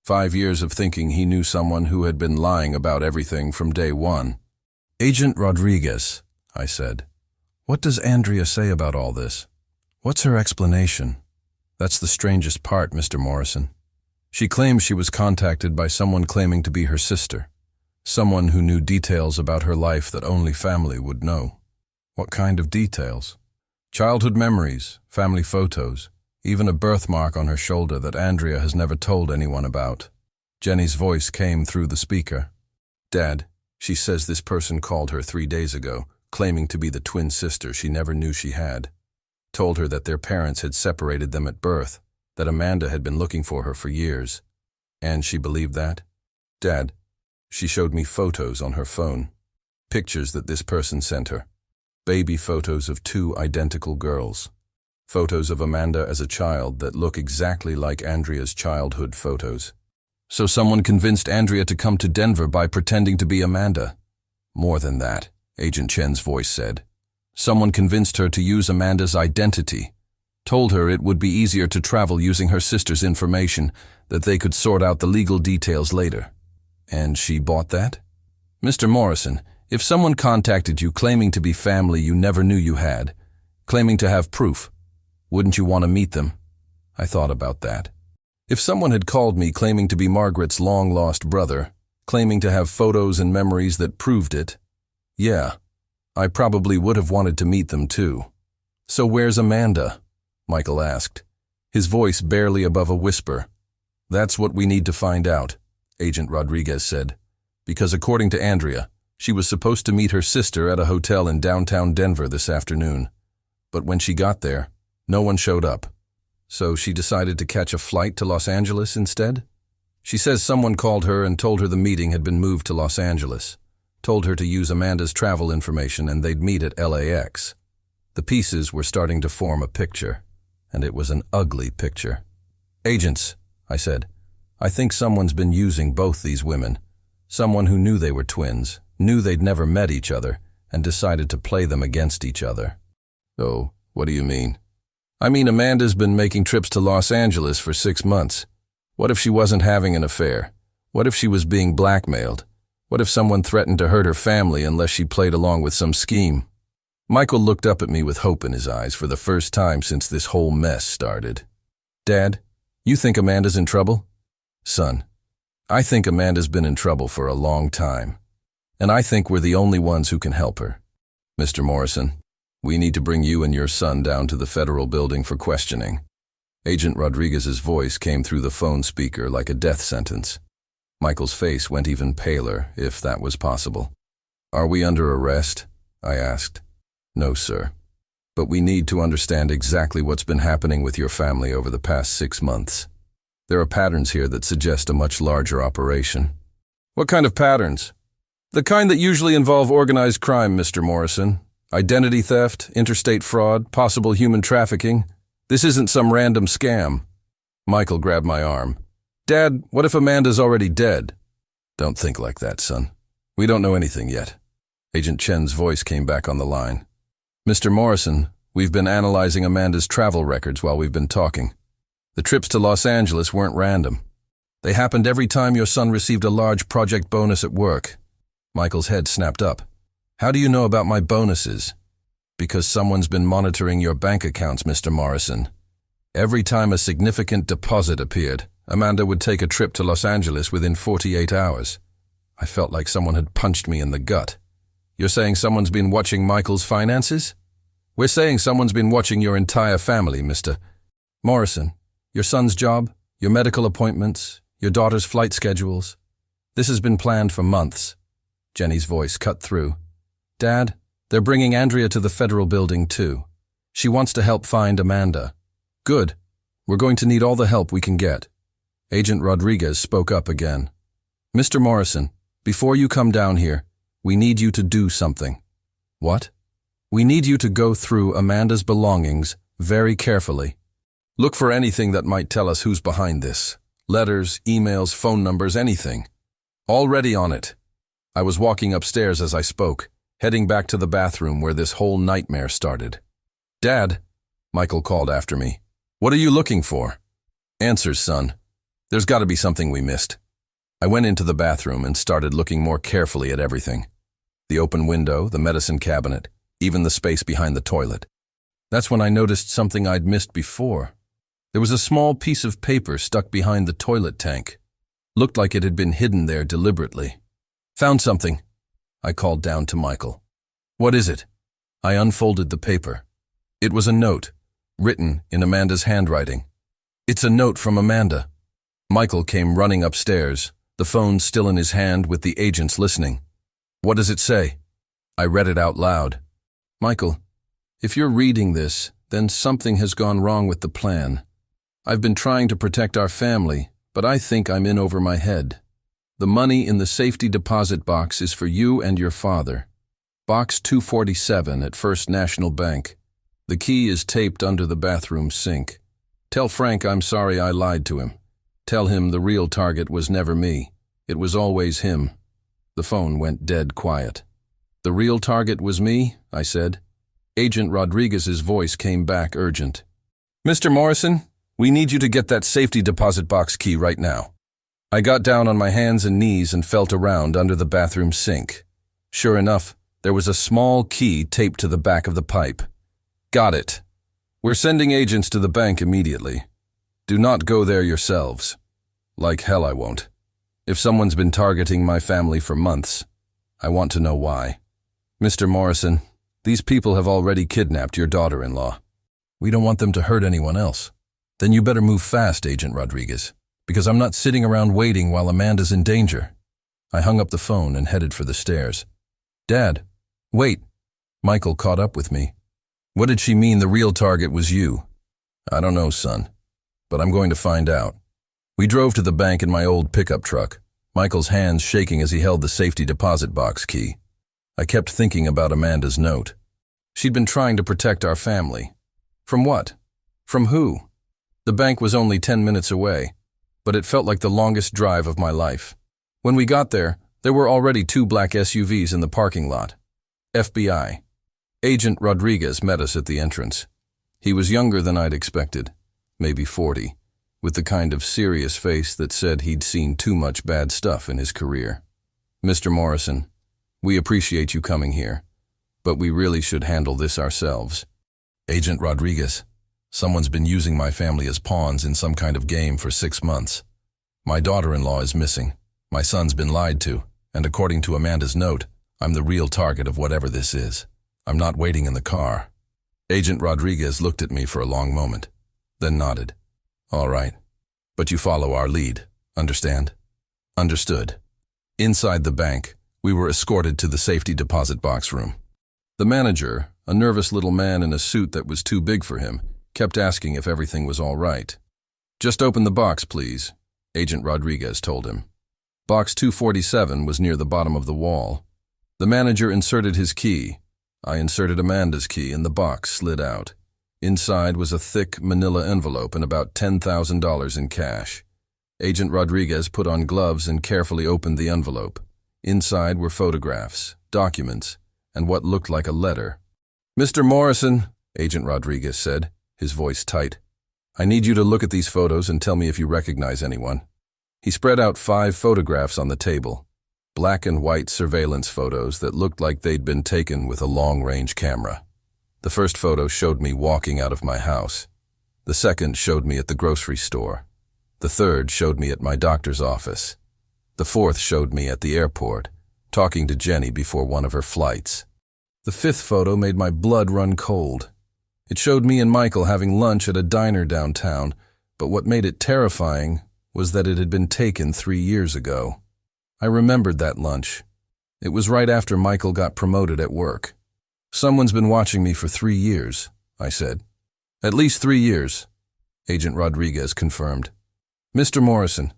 5 years of thinking he knew someone who had been lying about everything from day one. Agent Rodriguez, I said. What does Andrea say about all this? What's her explanation? That's the strangest part, Mr. Morrison. She claims she was contacted by someone claiming to be her sister. Someone who knew details about her life that only family would know. What kind of details? Childhood memories, family photos, even a birthmark on her shoulder that Andrea has never told anyone about. Jenny's voice came through the speaker. Dad, she says this person called her 3 days ago, claiming to be the twin sister she never knew she had. Told her that their parents had separated them at birth, that Amanda had been looking for her for years. And she believed that? Dad, she showed me photos on her phone. Pictures that this person sent her. Baby photos of 2 identical girls. Photos of Amanda as a child that look exactly like Andrea's childhood photos. So someone convinced Andrea to come to Denver by pretending to be Amanda. More than that, Agent Chen's voice said. Someone convinced her to use Amanda's identity. Told her it would be easier to travel using her sister's information, that they could sort out the legal details later. And she bought that? Mr. Morrison, if someone contacted you claiming to be family you never knew you had, claiming to have proof, wouldn't you want to meet them? I thought about that. If someone had called me claiming to be Margaret's long-lost brother, claiming to have photos and memories that proved it, yeah, I probably would have wanted to meet them too. So where's Amanda? Michael asked, his voice barely above a whisper. That's what we need to find out, Agent Rodriguez said, because according to Andrea, she was supposed to meet her sister at a hotel in downtown Denver this afternoon. But when she got there, no one showed up. So she decided to catch a flight to Los Angeles instead? She says someone called her and told her the meeting had been moved to Los Angeles. Told her to use Amanda's travel information and they'd meet at LAX. The pieces were starting to form a picture, and it was an ugly picture. Agents, I said, I think someone's been using both these women. Someone who knew they were twins, knew they'd never met each other, and decided to play them against each other. Oh, what do you mean? I mean Amanda's been making trips to Los Angeles for 6 months. What if she wasn't having an affair? What if she was being blackmailed? What if someone threatened to hurt her family unless she played along with some scheme? Michael looked up at me with hope in his eyes for the first time since this whole mess started. Dad, you think Amanda's in trouble? Son, I think Amanda's been in trouble for a long time, and I think we're the only ones who can help her. Mr. Morrison, we need to bring you and your son down to the federal building for questioning. Agent Rodriguez's voice came through the phone speaker like a death sentence. Michael's face went even paler, if that was possible. Are we under arrest? I asked. No, sir. But we need to understand exactly what's been happening with your family over the past 6 months. There are patterns here that suggest a much larger operation. What kind of patterns? The kind that usually involve organized crime, Mr. Morrison. Identity theft, interstate fraud, possible human trafficking. This isn't some random scam. Michael grabbed my arm. Dad, what if Amanda's already dead? Don't think like that, son. We don't know anything yet. Agent Chen's voice came back on the line. Mr. Morrison, we've been analyzing Amanda's travel records while we've been talking. The trips to Los Angeles weren't random. They happened every time your son received a large project bonus at work. Michael's head snapped up. How do you know about my bonuses? Because someone's been monitoring your bank accounts, Mr. Morrison. Every time a significant deposit appeared, Amanda would take a trip to Los Angeles within 48 hours. I felt like someone had punched me in the gut. You're saying someone's been watching Michael's finances? We're saying someone's been watching your entire family, Mr. Morrison. Your son's job, your medical appointments, your daughter's flight schedules. This has been planned for months. Jenny's voice cut through. Dad, they're bringing Andrea to the federal building too. She wants to help find Amanda. Good. We're going to need all the help we can get. Agent Rodriguez spoke up again. Mr. Morrison, before you come down here, we need you to do something. What? We need you to go through Amanda's belongings very carefully. Look for anything that might tell us who's behind this. Letters, emails, phone numbers, anything. Already on it. I was walking upstairs as I spoke, heading back to the bathroom where this whole nightmare started. Dad, Michael called after me. What are you looking for? Answers, son. There's got to be something we missed. I went into the bathroom and started looking more carefully at everything. The open window, the medicine cabinet, even the space behind the toilet. That's when I noticed something I'd missed before. There was a small piece of paper stuck behind the toilet tank. Looked like it had been hidden there deliberately. Found something, I called down to Michael. What is it? I unfolded the paper. It was a note, written in Amanda's handwriting. It's a note from Amanda. Michael came running upstairs, the phone still in his hand with the agents listening. What does it say? I read it out loud. Michael, if you're reading this, then something has gone wrong with the plan. I've been trying to protect our family, but I think I'm in over my head. The money in the safety deposit box is for you and your father. Box 247 at First National Bank. The key is taped under the bathroom sink. Tell Frank I'm sorry I lied to him. Tell him the real target was never me. It was always him. The phone went dead quiet. The real target was me, I said. Agent Rodriguez's voice came back urgent. Mr. Morrison, we need you to get that safety deposit box key right now. I got down on my hands and knees and felt around under the bathroom sink. Sure enough, there was a small key taped to the back of the pipe. Got it. We're sending agents to the bank immediately. Do not go there yourselves. Like hell I won't. If someone's been targeting my family for months, I want to know why. Mr. Morrison, these people have already kidnapped your daughter-in-law. We don't want them to hurt anyone else. Then you better move fast, Agent Rodriguez, because I'm not sitting around waiting while Amanda's in danger. I hung up the phone and headed for the stairs. Dad, wait. Michael caught up with me. What did she mean the real target was you? I don't know, son, but I'm going to find out. We drove to the bank in my old pickup truck, Michael's hands shaking as he held the safety deposit box key. I kept thinking about Amanda's note. She'd been trying to protect our family. From what? From who? The bank was only 10 minutes away, but it felt like the longest drive of my life. When we got there were already 2 black SUVs in the parking lot. FBI. Agent Rodriguez met us at the entrance. He was younger than I'd expected, maybe 40, with the kind of serious face that said he'd seen too much bad stuff in his career. Mr. Morrison, we appreciate you coming here, but we really should handle this ourselves. Agent Rodriguez, someone's been using my family as pawns in some kind of game for 6 months. My daughter-in-law is missing. My son's been lied to, and according to Amanda's note, I'm the real target of whatever this is. I'm not waiting in the car. Agent Rodriguez looked at me for a long moment, then nodded. All right, but you follow our lead, understand? Understood. Inside the bank, we were escorted to the safety deposit box room. The manager, a nervous little man in a suit that was too big for him, kept asking if everything was all right. Just open the box, please, Agent Rodriguez told him. Box 247 was near the bottom of the wall. The manager inserted his key. I inserted Amanda's key and the box slid out. Inside was a thick manila envelope and about $10,000 in cash. Agent Rodriguez put on gloves and carefully opened the envelope. Inside were photographs, documents, and what looked like a letter. Mr. Morrison, Agent Rodriguez said, his voice tight, I need you to look at these photos and tell me if you recognize anyone. He spread out 5 photographs on the table, black and white surveillance photos that looked like they'd been taken with a long-range camera. The first photo showed me walking out of my house. The second showed me at the grocery store. The third showed me at my doctor's office. The fourth showed me at the airport, talking to Jenny before one of her flights. The fifth photo made my blood run cold. It showed me and Michael having lunch at a diner downtown, but what made it terrifying was that it had been taken 3 years ago. I remembered that lunch. It was right after Michael got promoted at work. Someone's been watching me for 3 years, I said. At least 3 years, Agent Rodriguez confirmed. Mr. Morrison,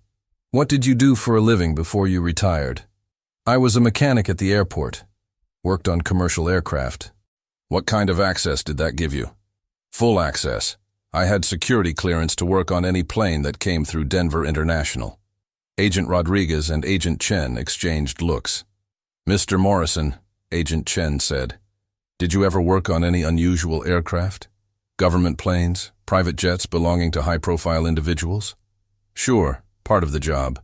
what did you do for a living before you retired? I was a mechanic at the airport. Worked on commercial aircraft. What kind of access did that give you? Full access. I had security clearance to work on any plane that came through Denver International. Agent Rodriguez and Agent Chen exchanged looks. Mr. Morrison, Agent Chen said, did you ever work on any unusual aircraft? Government planes, private jets belonging to high-profile individuals? Sure, part of the job.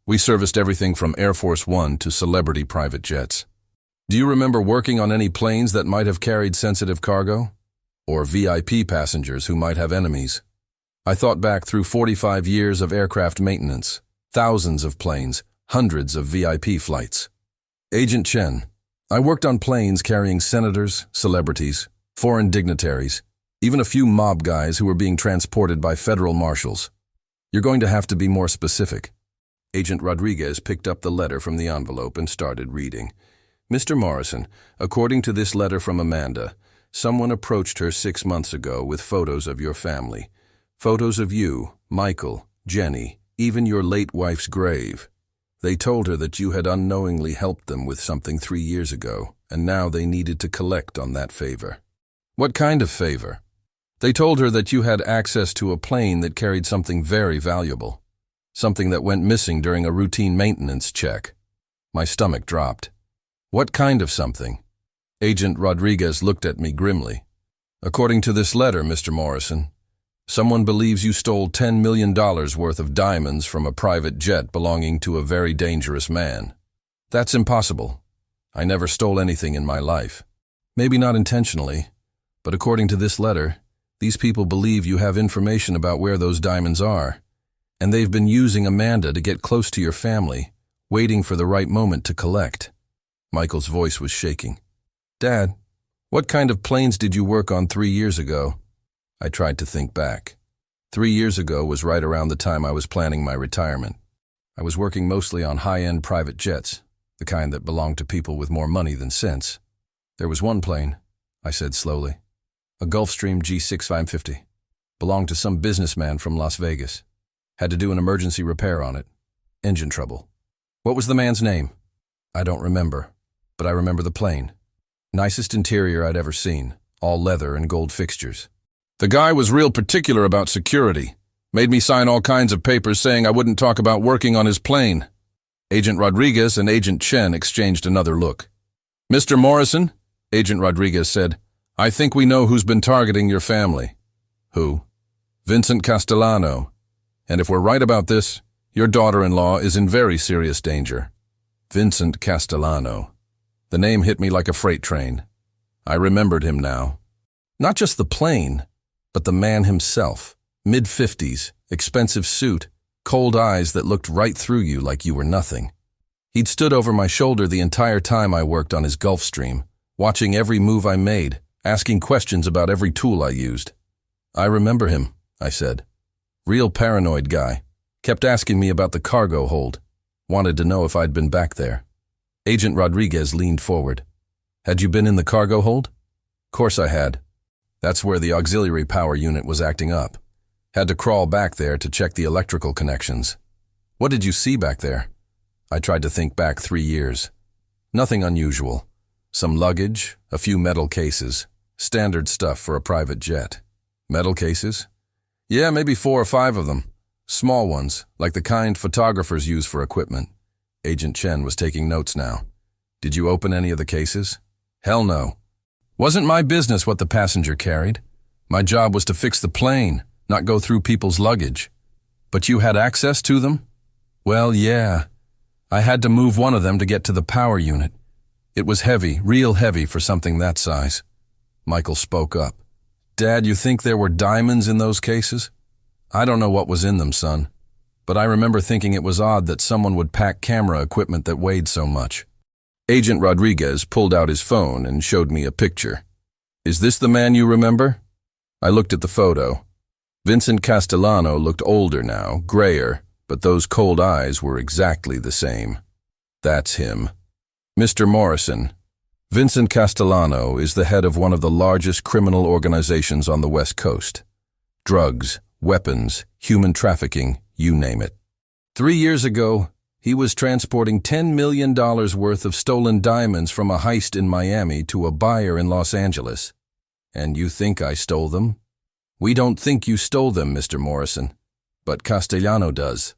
We serviced everything from Air Force One to celebrity private jets. Do you remember working on any planes that might have carried sensitive cargo? Or VIP passengers who might have enemies? I thought back through 45 years of aircraft maintenance, thousands of planes, hundreds of VIP flights. Agent Chen, I worked on planes carrying senators, celebrities, foreign dignitaries, even a few mob guys who were being transported by federal marshals. You're going to have to be more specific. Agent Rodriguez picked up the letter from the envelope and started reading. Mr. Morrison, according to this letter from Amanda, someone approached her 6 months ago with photos of your family. Photos of you, Michael, Jenny, even your late wife's grave. They told her that you had unknowingly helped them with something 3 years ago, and now they needed to collect on that favor. What kind of favor? They told her that you had access to a plane that carried something very valuable, something that went missing during a routine maintenance check. My stomach dropped. What kind of something? Agent Rodriguez looked at me grimly. According to this letter, Mr. Morrison, someone believes you stole $10 million worth of diamonds from a private jet belonging to a very dangerous man. That's impossible. I never stole anything in my life. Maybe not intentionally, but according to this letter, these people believe you have information about where those diamonds are, and they've been using Amanda to get close to your family, waiting for the right moment to collect. Michael's voice was shaking. Dad, what kind of planes did you work on 3 years ago? I tried to think back. 3 years ago was right around the time I was planning my retirement. I was working mostly on high-end private jets, the kind that belonged to people with more money than sense. There was one plane, I said slowly, a Gulfstream G6550, belonged to some businessman from Las Vegas. Had to do an emergency repair on it. Engine trouble. What was the man's name? I don't remember, but I remember the plane. Nicest interior I'd ever seen, all leather and gold fixtures. The guy was real particular about security. Made me sign all kinds of papers saying I wouldn't talk about working on his plane. Agent Rodriguez and Agent Chen exchanged another look. Mr. Morrison, Agent Rodriguez said, I think we know who's been targeting your family. Who? Vincent Castellano. And if we're right about this, your daughter-in-law is in very serious danger. Vincent Castellano. The name hit me like a freight train. I remembered him now. Not just the plane, but the man himself. Mid-50s, expensive suit, cold eyes that looked right through you like you were nothing. He'd stood over my shoulder the entire time I worked on his Gulfstream, watching every move I made, asking questions about every tool I used. I remember him, I said. Real paranoid guy. Kept asking me about the cargo hold. Wanted to know if I'd been back there. Agent Rodriguez leaned forward. Had you been in the cargo hold? Course I had. That's where the auxiliary power unit was acting up. Had to crawl back there to check the electrical connections. What did you see back there? I tried to think back 3 years. Nothing unusual. Some luggage, a few metal cases. Standard stuff for a private jet. Metal cases? Yeah, maybe 4 or 5 of them. Small ones, like the kind photographers use for equipment. Agent Chen was taking notes now. Did you open any of the cases? Hell no. Wasn't my business what the passenger carried. My job was to fix the plane, not go through people's luggage. But you had access to them? Well, yeah. I had to move one of them to get to the power unit. It was heavy, real heavy for something that size. Michael spoke up. Dad, you think there were diamonds in those cases? I don't know what was in them, son. But I remember thinking it was odd that someone would pack camera equipment that weighed so much. Agent Rodriguez pulled out his phone and showed me a picture. Is this the man you remember? I looked at the photo. Vincent Castellano looked older now, grayer, but those cold eyes were exactly the same. That's him. Mr. Morrison, Vincent Castellano is the head of one of the largest criminal organizations on the West Coast. Drugs, weapons, human trafficking, you name it. 3 years ago, he was transporting $10 million worth of stolen diamonds from a heist in Miami to a buyer in Los Angeles. And you think I stole them? We don't think you stole them, Mr. Morrison, but Castellano does.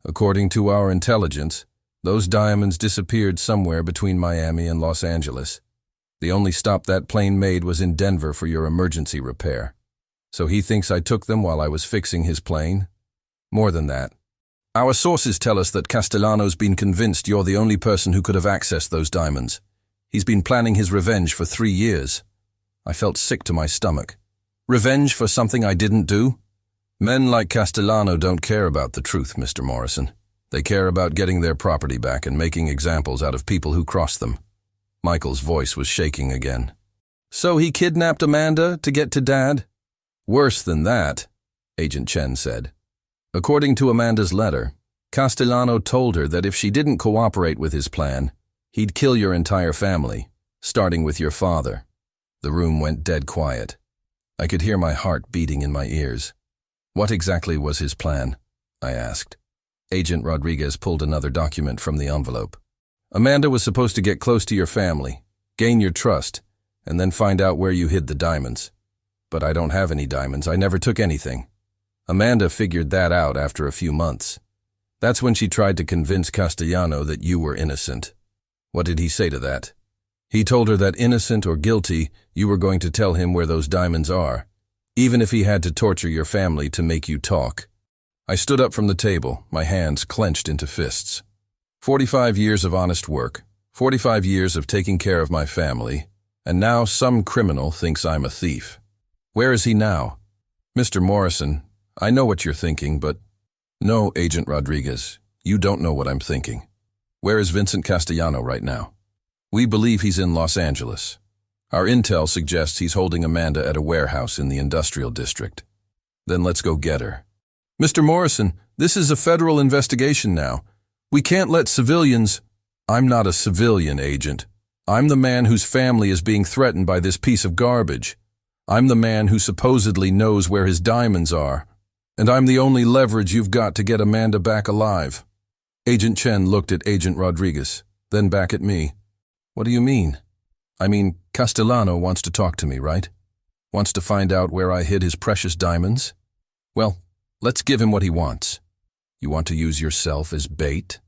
According to our intelligence, those diamonds disappeared somewhere between Miami and Los Angeles. The only stop that plane made was in Denver for your emergency repair. So he thinks I took them while I was fixing his plane? More than that. Our sources tell us that Castellano's been convinced you're the only person who could have accessed those diamonds. He's been planning his revenge for 3 years. I felt sick to my stomach. Revenge for something I didn't do? Men like Castellano don't care about the truth, Mr. Morrison. They care about getting their property back and making examples out of people who cross them. Michael's voice was shaking again. So he kidnapped Amanda to get to Dad? Worse than that, Agent Chen said. According to Amanda's letter, Castellano told her that if she didn't cooperate with his plan, he'd kill your entire family, starting with your father. The room went dead quiet. I could hear my heart beating in my ears. What exactly was his plan? I asked. Agent Rodriguez pulled another document from the envelope. Amanda was supposed to get close to your family, gain your trust, and then find out where you hid the diamonds. But I don't have any diamonds. I never took anything. Amanda figured that out after a few months. That's when she tried to convince Castellano that you were innocent. What did he say to that? He told her that innocent or guilty, you were going to tell him where those diamonds are, even if he had to torture your family to make you talk. I stood up from the table, my hands clenched into fists. 45 years of honest work, 45 years of taking care of my family, and now some criminal thinks I'm a thief. Where is he now? Mr. Morrison, I know what you're thinking, but... No, Agent Rodriguez, you don't know what I'm thinking. Where is Vincent Castellano right now? We believe he's in Los Angeles. Our intel suggests he's holding Amanda at a warehouse in the industrial district. Then let's go get her. Mr. Morrison, this is a federal investigation now. We can't let civilians... I'm not a civilian, Agent. I'm the man whose family is being threatened by this piece of garbage. I'm the man who supposedly knows where his diamonds are. And I'm the only leverage you've got to get Amanda back alive. Agent Chen looked at Agent Rodriguez, then back at me. What do you mean? I mean, Castellano wants to talk to me, right? Wants to find out where I hid his precious diamonds? Well, let's give him what he wants. You want to use yourself as bait?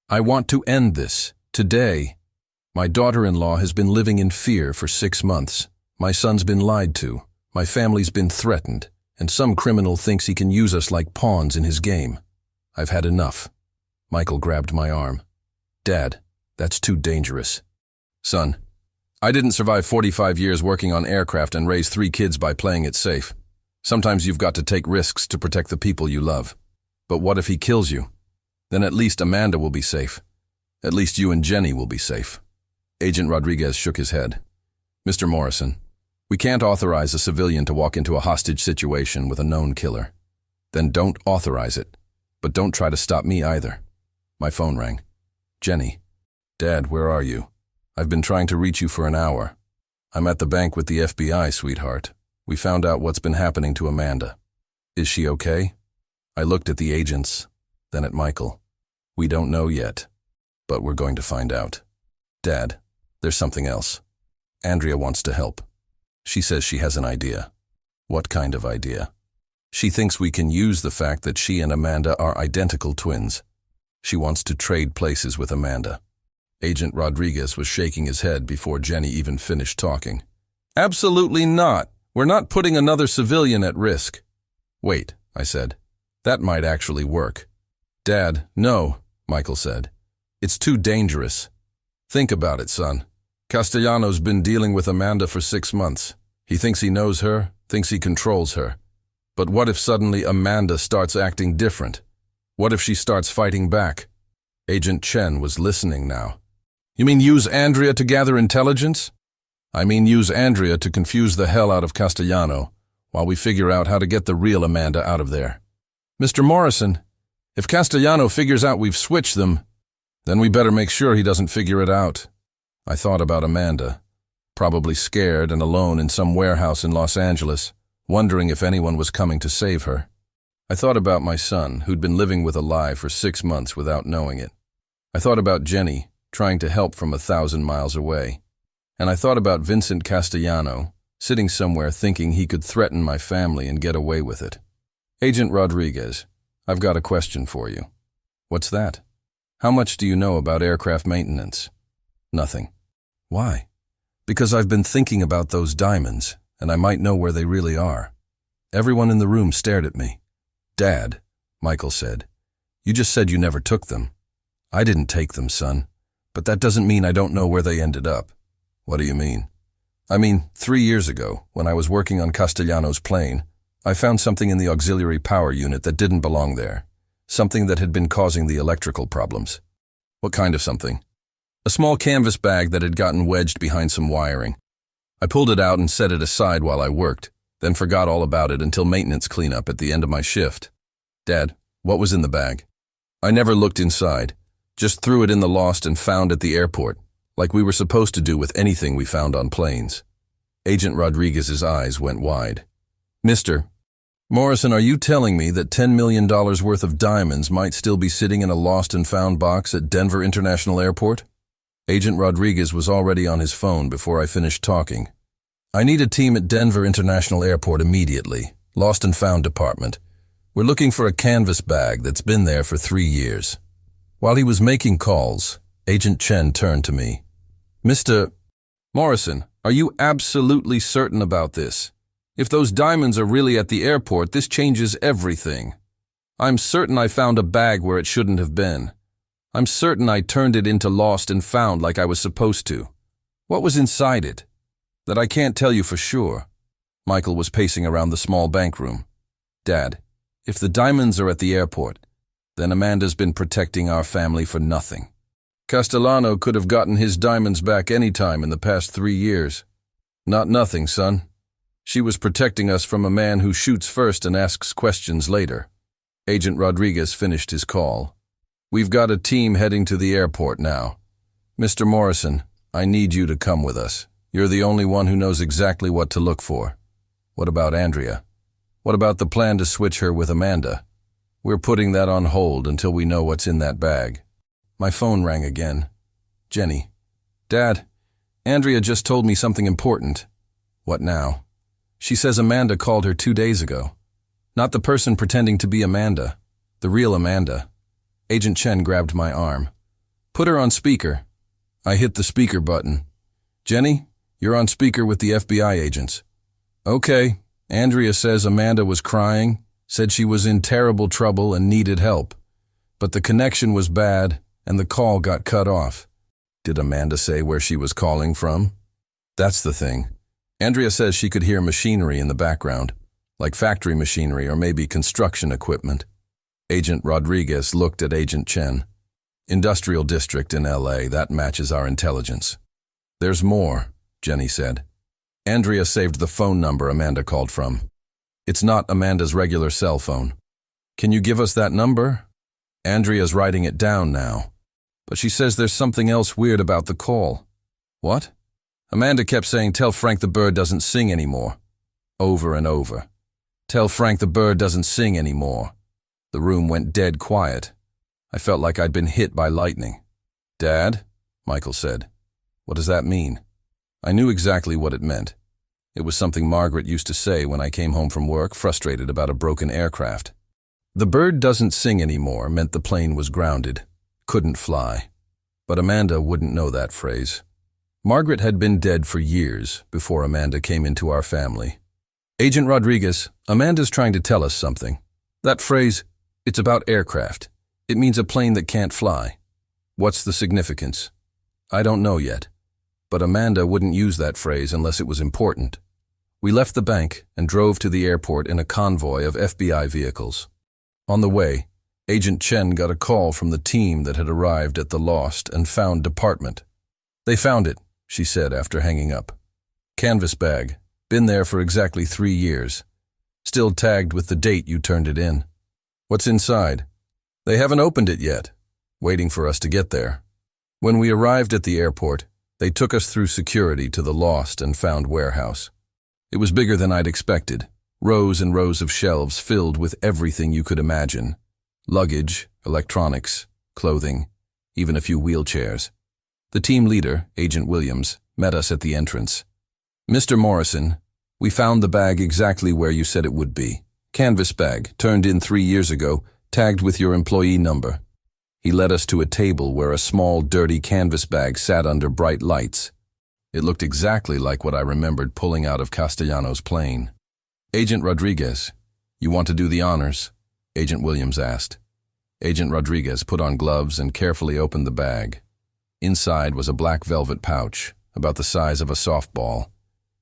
I want to end this, today. My daughter-in-law has been living in fear for 6 months. My son's been lied to. My family's been threatened. And some criminal thinks he can use us like pawns in his game. I've had enough. Michael grabbed my arm. Dad, that's too dangerous. Son, I didn't survive 45 years working on aircraft and raise 3 kids by playing it safe. Sometimes you've got to take risks to protect the people you love. But what if he kills you? Then at least Amanda will be safe. At least you and Jenny will be safe. Agent Rodriguez shook his head. Mr. Morrison, we can't authorize a civilian to walk into a hostage situation with a known killer. Then don't authorize it. But don't try to stop me either. My phone rang. Jenny. Dad, where are you? I've been trying to reach you for an hour. I'm at the bank with the FBI, sweetheart. We found out what's been happening to Amanda. Is she okay? I looked at the agents, then at Michael. We don't know yet, but we're going to find out. Dad, there's something else. Andrea wants to help. She says she has an idea. What kind of idea? She thinks we can use the fact that she and Amanda are identical twins. She wants to trade places with Amanda. Agent Rodriguez was shaking his head before Jenny even finished talking. Absolutely not. We're not putting another civilian at risk. Wait, I said. That might actually work. Dad, no, Michael said. It's too dangerous. Think about it, son. Castellano's been dealing with Amanda for 6 months. He thinks he knows her, thinks he controls her. But what if suddenly Amanda starts acting different? What if she starts fighting back? Agent Chen was listening now. You mean use Andrea to gather intelligence? I mean use Andrea to confuse the hell out of Castellano while we figure out how to get the real Amanda out of there. Mr. Morrison, if Castellano figures out we've switched them, then we better make sure he doesn't figure it out. I thought about Amanda, probably scared and alone in some warehouse in Los Angeles, wondering if anyone was coming to save her. I thought about my son, who'd been living with a lie for 6 months without knowing it. I thought about Jenny, trying to help from 1,000 miles away. And I thought about Vincent Castellano, sitting somewhere thinking he could threaten my family and get away with it. Agent Rodriguez, I've got a question for you. What's that? How much do you know about aircraft maintenance? Nothing. Why? Because I've been thinking about those diamonds, and I might know where they really are. Everyone in the room stared at me. Dad, Michael said, you just said you never took them. I didn't take them, son. But that doesn't mean I don't know where they ended up. What do you mean? I mean, 3 years ago, when I was working on Castellano's plane, I found something in the auxiliary power unit that didn't belong there. Something that had been causing the electrical problems. What kind of something? A small canvas bag that had gotten wedged behind some wiring. I pulled it out and set it aside while I worked, then forgot all about it until maintenance cleanup at the end of my shift. Dad, what was in the bag? I never looked inside. Just threw it in the lost and found at the airport, like we were supposed to do with anything we found on planes. Agent Rodriguez's eyes went wide. Mr. Morrison, are you telling me that $10 million worth of diamonds might still be sitting in a lost and found box at Denver International Airport? Agent Rodriguez was already on his phone before I finished talking. I need a team at Denver International Airport immediately, lost and found department. We're looking for a canvas bag that's been there for 3 years. While he was making calls, Agent Chen turned to me. Mr. Morrison, are you absolutely certain about this? If those diamonds are really at the airport, this changes everything. I'm certain I found a bag where it shouldn't have been. I'm certain I turned it into lost and found like I was supposed to. What was inside it? That I can't tell you for sure. Michael was pacing around the small bank room. Dad, if the diamonds are at the airport, then Amanda's been protecting our family for nothing. Castellano could have gotten his diamonds back any time in the past 3 years. Not nothing, son. She was protecting us from a man who shoots first and asks questions later. Agent Rodriguez finished his call. We've got a team heading to the airport now. Mr. Morrison, I need you to come with us. You're the only one who knows exactly what to look for. What about Andrea? What about the plan to switch her with Amanda? We're putting that on hold until we know what's in that bag. My phone rang again. Jenny. Dad, Andrea just told me something important. What now? She says Amanda called her 2 days ago. Not the person pretending to be Amanda. The real Amanda. Agent Chen grabbed my arm. Put her on speaker. I hit the speaker button. Jenny, you're on speaker with the FBI agents. Okay. Andrea says Amanda was crying, said she was in terrible trouble and needed help. But the connection was bad and the call got cut off. Did Amanda say where she was calling from? That's the thing. Andrea says she could hear machinery in the background, like factory machinery or maybe construction equipment. Agent Rodriguez looked at Agent Chen. Industrial district in LA, that matches our intelligence. There's more, Jenny said. Andrea saved the phone number Amanda called from. It's not Amanda's regular cell phone. Can you give us that number? Andrea's writing it down now. But she says there's something else weird about the call. What? Amanda kept saying, "Tell Frank the bird doesn't sing anymore." Over and over. "Tell Frank the bird doesn't sing anymore." The room went dead quiet. I felt like I'd been hit by lightning. "Dad?" Michael said. "What does that mean?" I knew exactly what it meant. It was something Margaret used to say when I came home from work, frustrated about a broken aircraft. The bird doesn't sing anymore meant the plane was grounded, couldn't fly. But Amanda wouldn't know that phrase. Margaret had been dead for years before Amanda came into our family. "Agent Rodriguez, Amanda's trying to tell us something. That phrase, it's about aircraft. It means a plane that can't fly. What's the significance?" "I don't know yet. But Amanda wouldn't use that phrase unless it was important." We left the bank and drove to the airport in a convoy of FBI vehicles. On the way, Agent Chen got a call from the team that had arrived at the Lost and Found department. "They found it," she said after hanging up. "Canvas bag. Been there for exactly 3 years. Still tagged with the date you turned it in." "What's inside?" "They haven't opened it yet. Waiting for us to get there." When we arrived at the airport, they took us through security to the Lost and Found warehouse. It was bigger than I'd expected. Rows and rows of shelves filled with everything you could imagine. Luggage, electronics, clothing, even a few wheelchairs. The team leader, Agent Williams, met us at the entrance. "Mr. Morrison, we found the bag exactly where you said it would be. Canvas bag, turned in 3 years ago, tagged with your employee number." He led us to a table where a small, dirty canvas bag sat under bright lights. It looked exactly like what I remembered pulling out of Castellano's plane. "Agent Rodriguez, you want to do the honors?" Agent Williams asked. Agent Rodriguez put on gloves and carefully opened the bag. Inside was a black velvet pouch, about the size of a softball.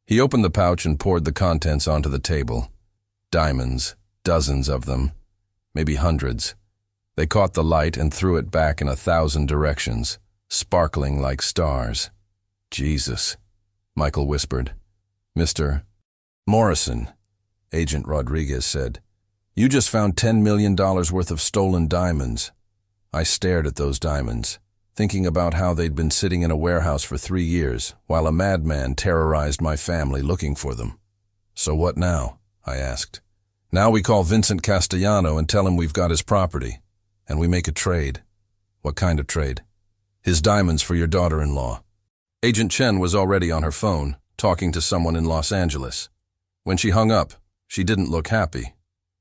He opened the pouch and poured the contents onto the table. Diamonds, dozens of them, maybe hundreds. They caught the light and threw it back in 1,000 directions, sparkling like stars. "Jesus," Michael whispered. "Mr. Morrison," Agent Rodriguez said, "you just found $10 million worth of stolen diamonds." I stared at those diamonds, thinking about how they'd been sitting in a warehouse for 3 years, while a madman terrorized my family looking for them. "So what now?" I asked. "Now we call Vincent Castellano and tell him we've got his property. And we make a trade." "What kind of trade?" "His diamonds for your daughter-in-law." Agent Chen was already on her phone, talking to someone in Los Angeles. When she hung up, she didn't look happy.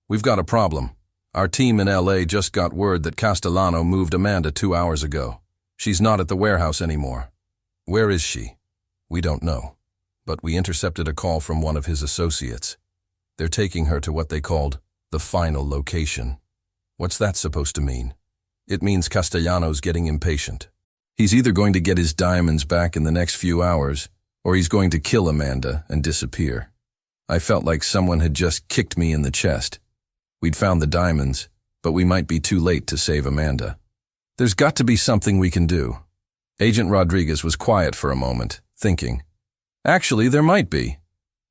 "We've got a problem. Our team in LA just got word that Castellano moved Amanda 2 hours ago. She's not at the warehouse anymore." "Where is she?" "We don't know. But we intercepted a call from one of his associates. They're taking her to what they called the final location." "What's that supposed to mean?" "It means Castellano's getting impatient. He's either going to get his diamonds back in the next few hours, or he's going to kill Amanda and disappear." I felt like someone had just kicked me in the chest. We'd found the diamonds, but we might be too late to save Amanda. "There's got to be something we can do." Agent Rodriguez was quiet for a moment, thinking. "Actually, there might be.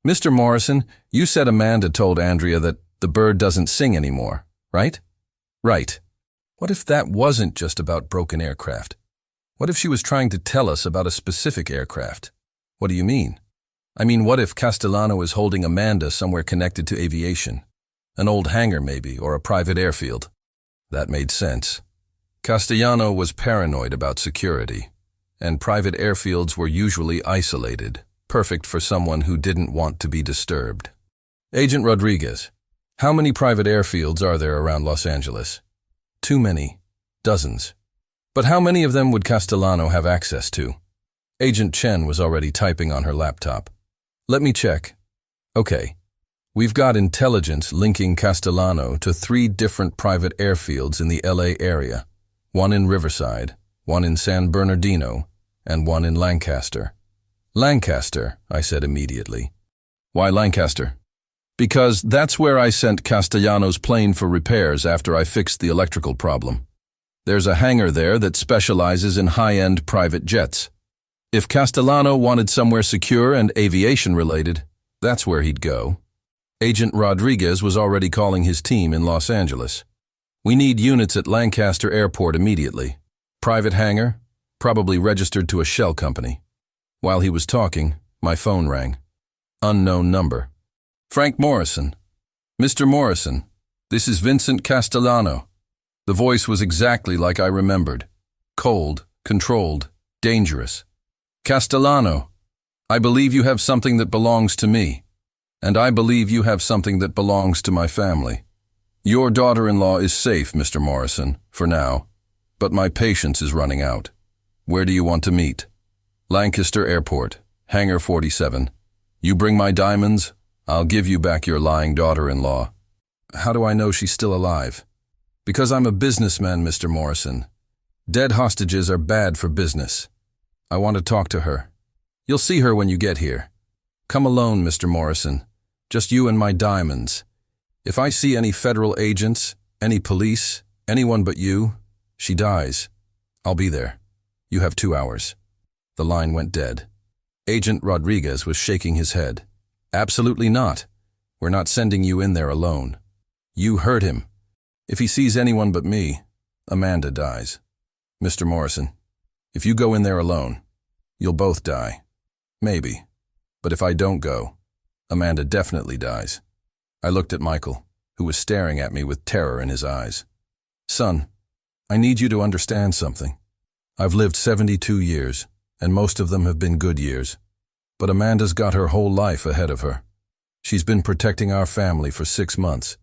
Mr. Morrison, you said Amanda told Andrea that the bird doesn't sing anymore, right?" "Right. What if that wasn't just about broken aircraft? What if she was trying to tell us about a specific aircraft?" "What do you mean?" "I mean, what if Castellano is holding Amanda somewhere connected to aviation? An old hangar maybe, or a private airfield." That made sense. Castellano was paranoid about security, and private airfields were usually isolated, perfect for someone who didn't want to be disturbed. "Agent Rodriguez, how many private airfields are there around Los Angeles?" "Too many. Dozens. But how many of them would Castellano have access to?" Agent Chen was already typing on her laptop. "Let me check." "Okay. We've got intelligence linking Castellano to 3 different private airfields in the LA area, one in Riverside, one in San Bernardino, and one in Lancaster. Lancaster, I said immediately. Why Lancaster? Because that's where I sent Castellano's plane for repairs after I fixed the electrical problem. There's a hangar there that specializes in high-end private jets. If Castellano wanted somewhere secure and aviation-related, that's where he'd go. Agent Rodriguez was already calling his team in Los Angeles. We need units at Lancaster Airport immediately. Private hangar, probably registered to a shell company. While he was talking, my phone rang. Unknown number. Frank Morrison. Mr. Morrison, this is Vincent Castellano. The voice was exactly like I remembered. Cold, controlled, dangerous. Castellano, I believe you have something that belongs to me, and I believe you have something that belongs to my family. Your daughter-in-law is safe, Mr. Morrison, for now, but my patience is running out. Where do you want to meet? Lancaster Airport, Hangar 47. You bring my diamonds, I'll give you back your lying daughter-in-law. How do I know she's still alive? Because I'm a businessman, Mr. Morrison. Dead hostages are bad for business. I want to talk to her. You'll see her when you get here. Come alone, Mr. Morrison. Just you and my diamonds. If I see any federal agents, any police, anyone but you, she dies. I'll be there. You have 2 hours. The line went dead. Agent Rodriguez was shaking his head. Absolutely not. We're not sending you in there alone. You heard him. If he sees anyone but me, Amanda dies. Mr. Morrison, if you go in there alone, you'll both die. Maybe. But if I don't go, Amanda definitely dies. I looked at Michael, who was staring at me with terror in his eyes. Son, I need you to understand something. I've lived 72 years, and most of them have been good years. But Amanda's got her whole life ahead of her. She's been protecting our family for 6 months,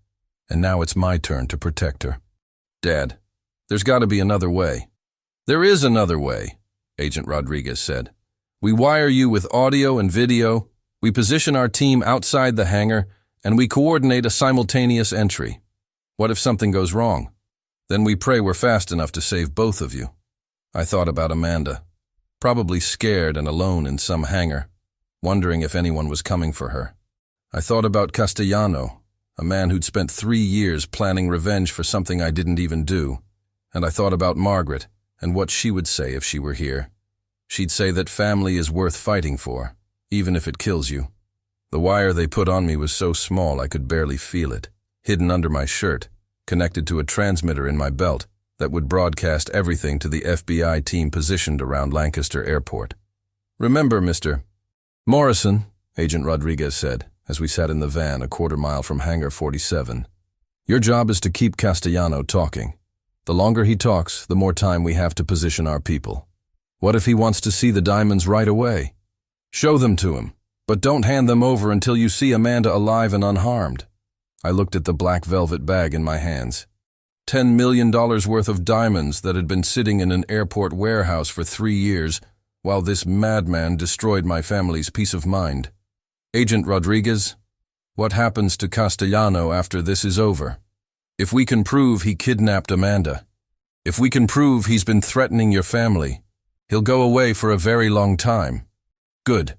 and now it's my turn to protect her. Dad, there's got to be another way. There is another way, Agent Rodriguez said. We wire you with audio and video, we position our team outside the hangar, and we coordinate a simultaneous entry. What if something goes wrong? Then we pray we're fast enough to save both of you. I thought about Amanda, probably scared and alone in some hangar, wondering if anyone was coming for her. I thought about Castellano, a man who'd spent 3 years planning revenge for something I didn't even do. And I thought about Margaret and what she would say if she were here. She'd say that family is worth fighting for, even if it kills you. The wire they put on me was so small I could barely feel it, hidden under my shirt, connected to a transmitter in my belt that would broadcast everything to the FBI team positioned around Lancaster Airport. Remember, Mr. Morrison, Agent Rodriguez said, as we sat in the van a quarter-mile from Hangar 47. Your job is to keep Castellano talking. The longer he talks, the more time we have to position our people. What if he wants to see the diamonds right away? Show them to him, but don't hand them over until you see Amanda alive and unharmed. I looked at the black velvet bag in my hands. $10 million worth of diamonds that had been sitting in an airport warehouse for 3 years, while this madman destroyed my family's peace of mind. Agent Rodriguez, what happens to Castellano after this is over? If we can prove he kidnapped Amanda, if we can prove he's been threatening your family, he'll go away for a very long time. Good.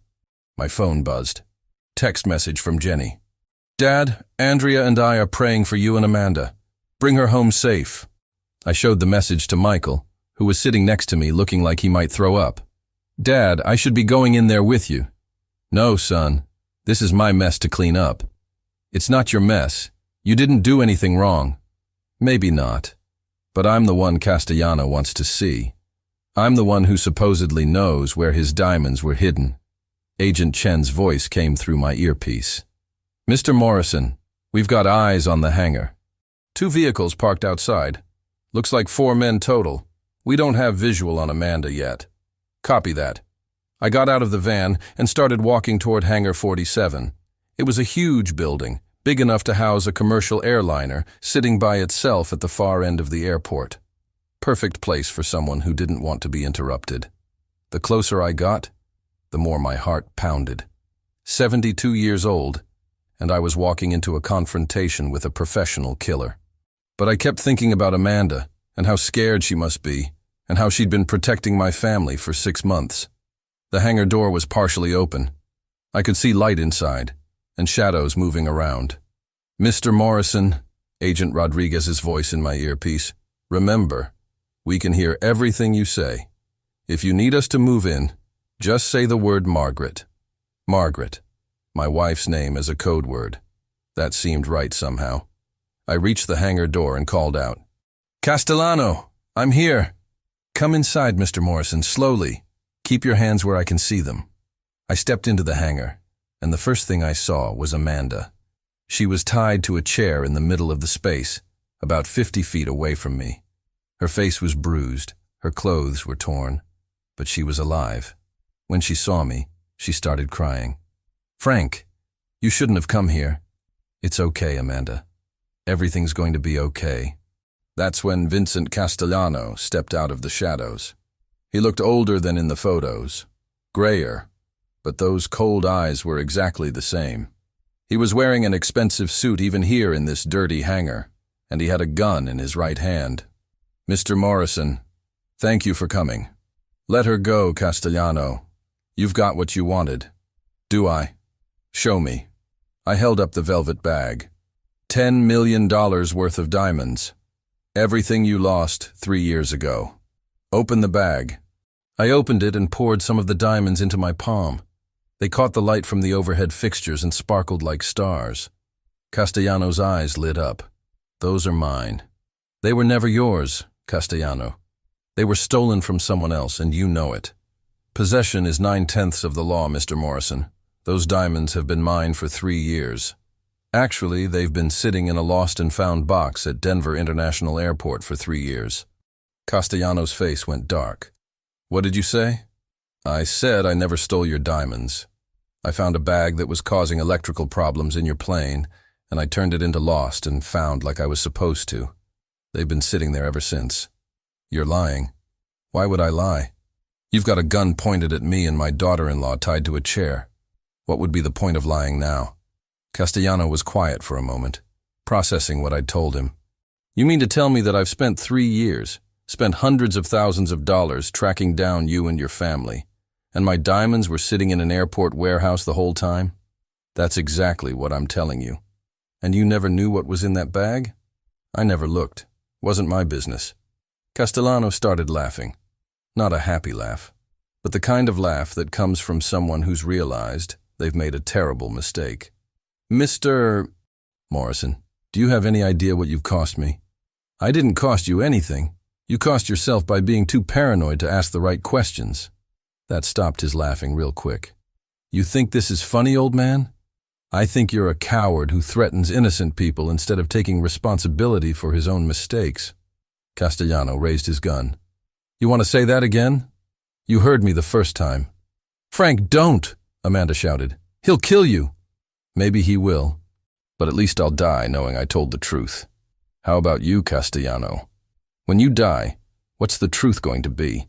My phone buzzed. Text message from Jenny. Dad, Andrea and I are praying for you and Amanda. Bring her home safe. I showed the message to Michael, who was sitting next to me looking like he might throw up. Dad, I should be going in there with you. No, son. This is my mess to clean up. It's not your mess. You didn't do anything wrong. Maybe not. But I'm the one Castellano wants to see. I'm the one who supposedly knows where his diamonds were hidden. Agent Chen's voice came through my earpiece. Mr. Morrison, we've got eyes on the hangar. 2 vehicles parked outside. Looks like 4 men total. We don't have visual on Amanda yet. Copy that. I got out of the van and started walking toward Hangar 47. It was a huge building, big enough to house a commercial airliner, sitting by itself at the far end of the airport. Perfect place for someone who didn't want to be interrupted. The closer I got, the more my heart pounded. 72 years old, and I was walking into a confrontation with a professional killer. But I kept thinking about Amanda, and how scared she must be, and how she'd been protecting my family for 6 months. The hangar door was partially open. I could see light inside, and shadows moving around. "Mr. Morrison," Agent Rodriguez's voice in my earpiece, "remember, we can hear everything you say. If you need us to move in, just say the word Margaret." Margaret, my wife's name as a code word. That seemed right somehow. I reached the hangar door and called out, "Castellano, I'm here." "Come inside, Mr. Morrison, slowly. Keep your hands where I can see them." I stepped into the hangar, and the first thing I saw was Amanda. She was tied to a chair in the middle of the space, about 50 feet away from me. Her face was bruised, her clothes were torn, but she was alive. When she saw me, she started crying. "Frank, you shouldn't have come here." "It's okay, Amanda. Everything's going to be okay." That's when Vincent Castellano stepped out of the shadows. He looked older than in the photos, grayer, but those cold eyes were exactly the same. He was wearing an expensive suit even here in this dirty hangar, and he had a gun in his right hand. "Mr. Morrison, thank you for coming. Let her go, Castellano. You've got what you wanted." "Do I?" "Show me." I held up the velvet bag. $10 million worth of diamonds. Everything you lost 3 years ago. "Open the bag." I opened it and poured some of the diamonds into my palm. They caught the light from the overhead fixtures and sparkled like stars. Castellano's eyes lit up. "Those are mine." "They were never yours, Castellano. They were stolen from someone else, and you know it. Possession is 9/10 of the law, Mr. Morrison. Those diamonds have been mine for 3 years. Actually, they've been sitting in a lost and found box at Denver International Airport for 3 years. Castellano's face went dark. "What did you say?" "I said I never stole your diamonds. I found a bag that was causing electrical problems in your plane, and I turned it into lost and found like I was supposed to. They've been sitting there ever since." "You're lying." "Why would I lie? You've got a gun pointed at me and my daughter-in-law tied to a chair. What would be the point of lying now?" Castellano was quiet for a moment, processing what I'd told him. "You mean to tell me that I've spent 3 years, spent hundreds of thousands of dollars tracking down you and your family, and my diamonds were sitting in an airport warehouse the whole time?" "That's exactly what I'm telling you." "And you never knew what was in that bag?" "I never looked. Wasn't my business." Castellano started laughing. Not a happy laugh, but the kind of laugh that comes from someone who's realized they've made a terrible mistake. "Mr. Morrison, do you have any idea what you've cost me?" "I didn't cost you anything. You cost yourself by being too paranoid to ask the right questions." That stopped his laughing real quick. "You think this is funny, old man? I think you're a coward who threatens innocent people instead of taking responsibility for his own mistakes." Castellano raised his gun. "You want to say that again? You heard me the first time." "Frank, don't!" Amanda shouted. "He'll kill you." "Maybe he will, but at least I'll die knowing I told the truth. How about you, Castellano? When you die, what's the truth going to be?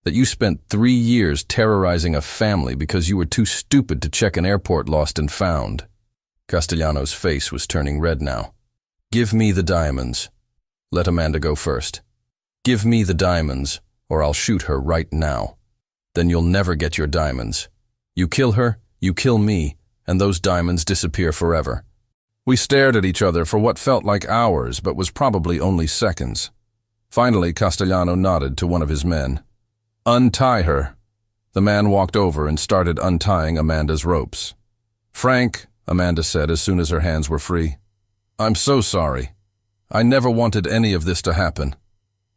That you spent 3 years terrorizing a family because you were too stupid to check an airport lost and found." Castellano's face was turning red now. "Give me the diamonds." "Let Amanda go first." "Give me the diamonds, or I'll shoot her right now. Then you'll never get your diamonds. You kill her, you kill me, and those diamonds disappear forever." We stared at each other for what felt like hours, but was probably only seconds. Finally, Castellano nodded to one of his men. "Untie her." The man walked over and started untying Amanda's ropes. "Frank," Amanda said as soon as her hands were free, "I'm so sorry. I never wanted any of this to happen."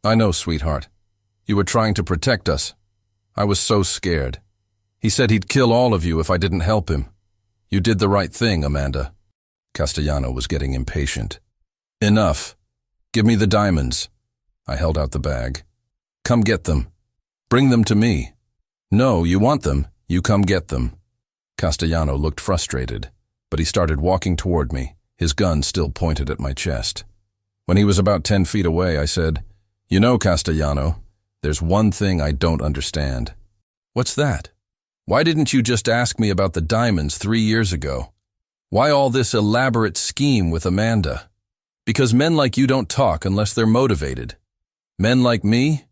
"I know, sweetheart. You were trying to protect us. I was so scared. He said he'd kill all of you if I didn't help him. You did the right thing, Amanda." Castellano was getting impatient. "Enough. Give me the diamonds." I held out the bag. "Come get them. Bring them to me." "No, you want them. You come get them." Castellano looked frustrated, but he started walking toward me, his gun still pointed at my chest. When he was about 10 feet away, I said, "You know, Castellano, there's one thing I don't understand." "What's that?" "Why didn't you just ask me about the diamonds 3 years ago? Why all this elaborate scheme with Amanda? Because men like you don't talk unless they're motivated. Men like me?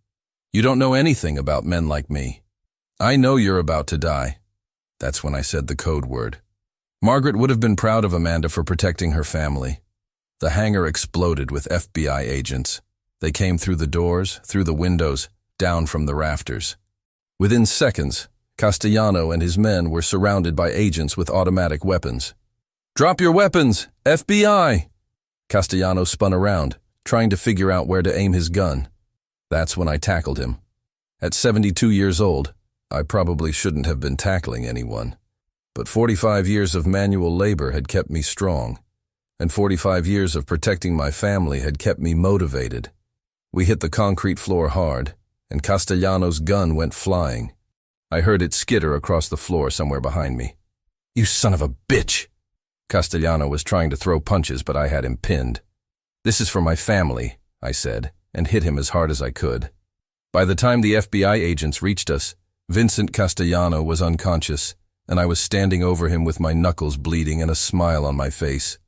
You don't know anything about men like me." I know you're about to die. That's when I said the code word. Margaret would have been proud of Amanda for protecting her family. The hangar exploded with FBI agents. They came through the doors, through the windows, down from the rafters. Within seconds, Castellano and his men were surrounded by agents with automatic weapons. "Drop your weapons! FBI!" Castellano spun around, trying to figure out where to aim his gun. That's when I tackled him. At 72 years old, I probably shouldn't have been tackling anyone. But 45 years of manual labor had kept me strong, and 45 years of protecting my family had kept me motivated. We hit the concrete floor hard, and Castellano's gun went flying. I heard it skitter across the floor somewhere behind me. "You son of a bitch!" Castellano was trying to throw punches, but I had him pinned. "This is for my family," I said, and hit him as hard as I could. By the time the FBI agents reached us, Vincent Castellano was unconscious, and I was standing over him with my knuckles bleeding and a smile on my face.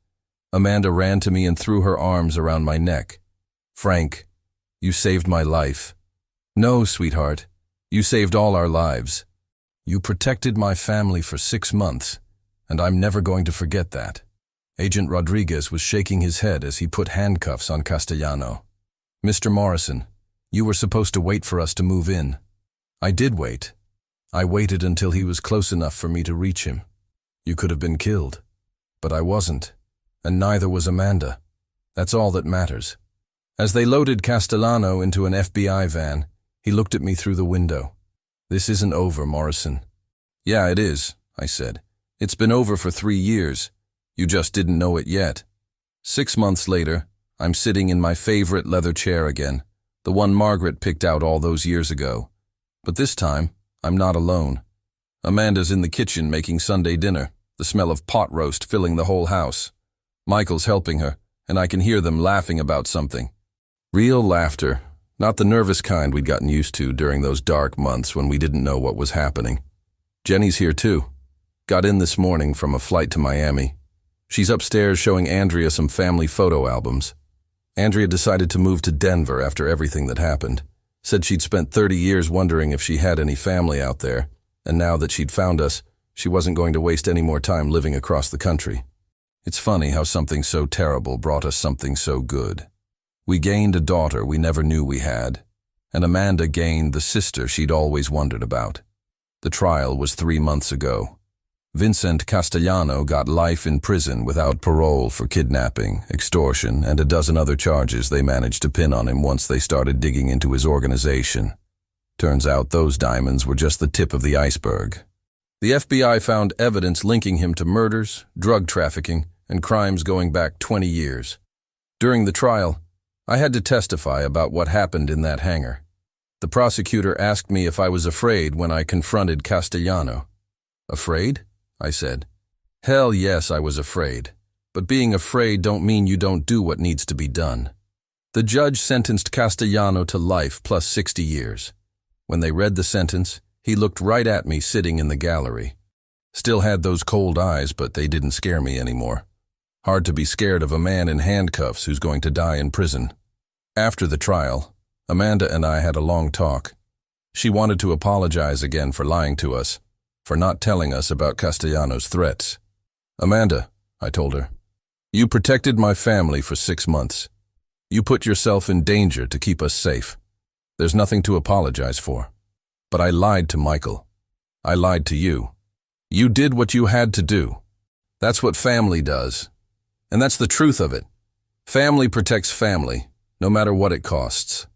Amanda ran to me and threw her arms around my neck. "Frank, you saved my life." "No, sweetheart, you saved all our lives. You protected my family for 6 months, and I'm never going to forget that." Agent Rodriguez was shaking his head as he put handcuffs on Castellano. "Mr. Morrison, you were supposed to wait for us to move in." "I did wait. I waited until he was close enough for me to reach him. You could have been killed, but I wasn't, and neither was Amanda. That's all that matters." As they loaded Castellano into an FBI van, he looked at me through the window. "This isn't over, Morrison." "Yeah, it is," I said. "It's been over for 3 years. You just didn't know it yet." 6 months later, I'm sitting in my favorite leather chair again, the one Margaret picked out all those years ago. But this time, I'm not alone. Amanda's in the kitchen making Sunday dinner, the smell of pot roast filling the whole house. Michael's helping her, and I can hear them laughing about something. Real laughter, not the nervous kind we'd gotten used to during those dark months when we didn't know what was happening. Jenny's here too. Got in this morning from a flight to Miami. She's upstairs showing Andrea some family photo albums. Andrea decided to move to Denver after everything that happened. Said she'd spent 30 years wondering if she had any family out there, and now that she'd found us, she wasn't going to waste any more time living across the country. It's funny how something so terrible brought us something so good. We gained a daughter we never knew we had, and Amanda gained the sister she'd always wondered about. The trial was 3 months ago. Vincent Castellano got life in prison without parole for kidnapping, extortion, and a dozen other charges they managed to pin on him once they started digging into his organization. Turns out those diamonds were just the tip of the iceberg. The FBI found evidence linking him to murders, drug trafficking, and crimes going back 20 years. During the trial, I had to testify about what happened in that hangar. The prosecutor asked me if I was afraid when I confronted Castellano. "Afraid?" I said. "Hell yes, I was afraid. But being afraid don't mean you don't do what needs to be done." The judge sentenced Castellano to life plus 60 years. When they read the sentence, he looked right at me sitting in the gallery. Still had those cold eyes, but they didn't scare me anymore. Hard to be scared of a man in handcuffs who's going to die in prison. After the trial, Amanda and I had a long talk. She wanted to apologize again for lying to us, for not telling us about Castellano's threats. "Amanda," I told her, "you protected my family for 6 months. You put yourself in danger to keep us safe. There's nothing to apologize for. But I lied to Michael. I lied to you. You did what you had to do. That's what family does. And that's the truth of it. Family protects family, no matter what it costs.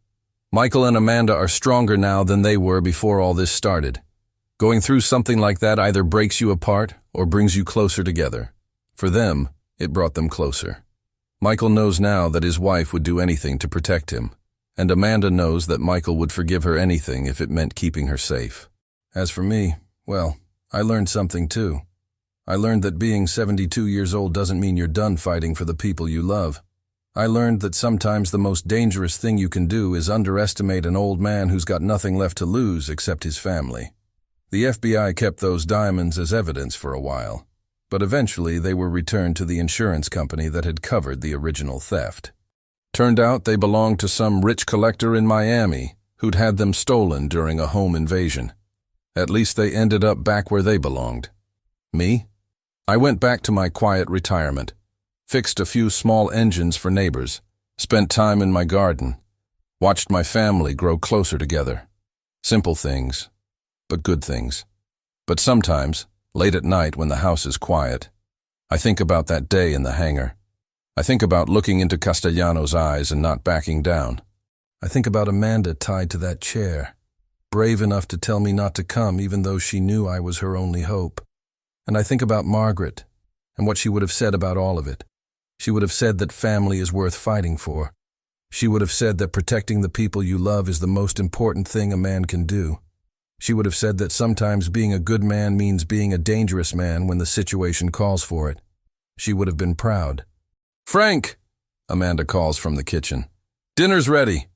Michael and Amanda are stronger now than they were before all this started. Going through something like that either breaks you apart or brings you closer together. For them, it brought them closer. Michael knows now that his wife would do anything to protect him, and Amanda knows that Michael would forgive her anything if it meant keeping her safe. As for me, well, I learned something too. I learned that being 72 years old doesn't mean you're done fighting for the people you love. I learned that sometimes the most dangerous thing you can do is underestimate an old man who's got nothing left to lose except his family. The FBI kept those diamonds as evidence for a while, but eventually they were returned to the insurance company that had covered the original theft. Turned out they belonged to some rich collector in Miami who'd had them stolen during a home invasion. At least they ended up back where they belonged. Me? I went back to my quiet retirement, fixed a few small engines for neighbors, spent time in my garden, watched my family grow closer together. Simple things, but good things. But sometimes, late at night when the house is quiet, I think about that day in the hangar. I think about looking into Castellano's eyes and not backing down. I think about Amanda tied to that chair, brave enough to tell me not to come even though she knew I was her only hope. And I think about Margaret and what she would have said about all of it. She would have said that family is worth fighting for. She would have said that protecting the people you love is the most important thing a man can do. She would have said that sometimes being a good man means being a dangerous man when the situation calls for it. She would have been proud. "Frank!" Amanda calls from the kitchen. "Dinner's ready."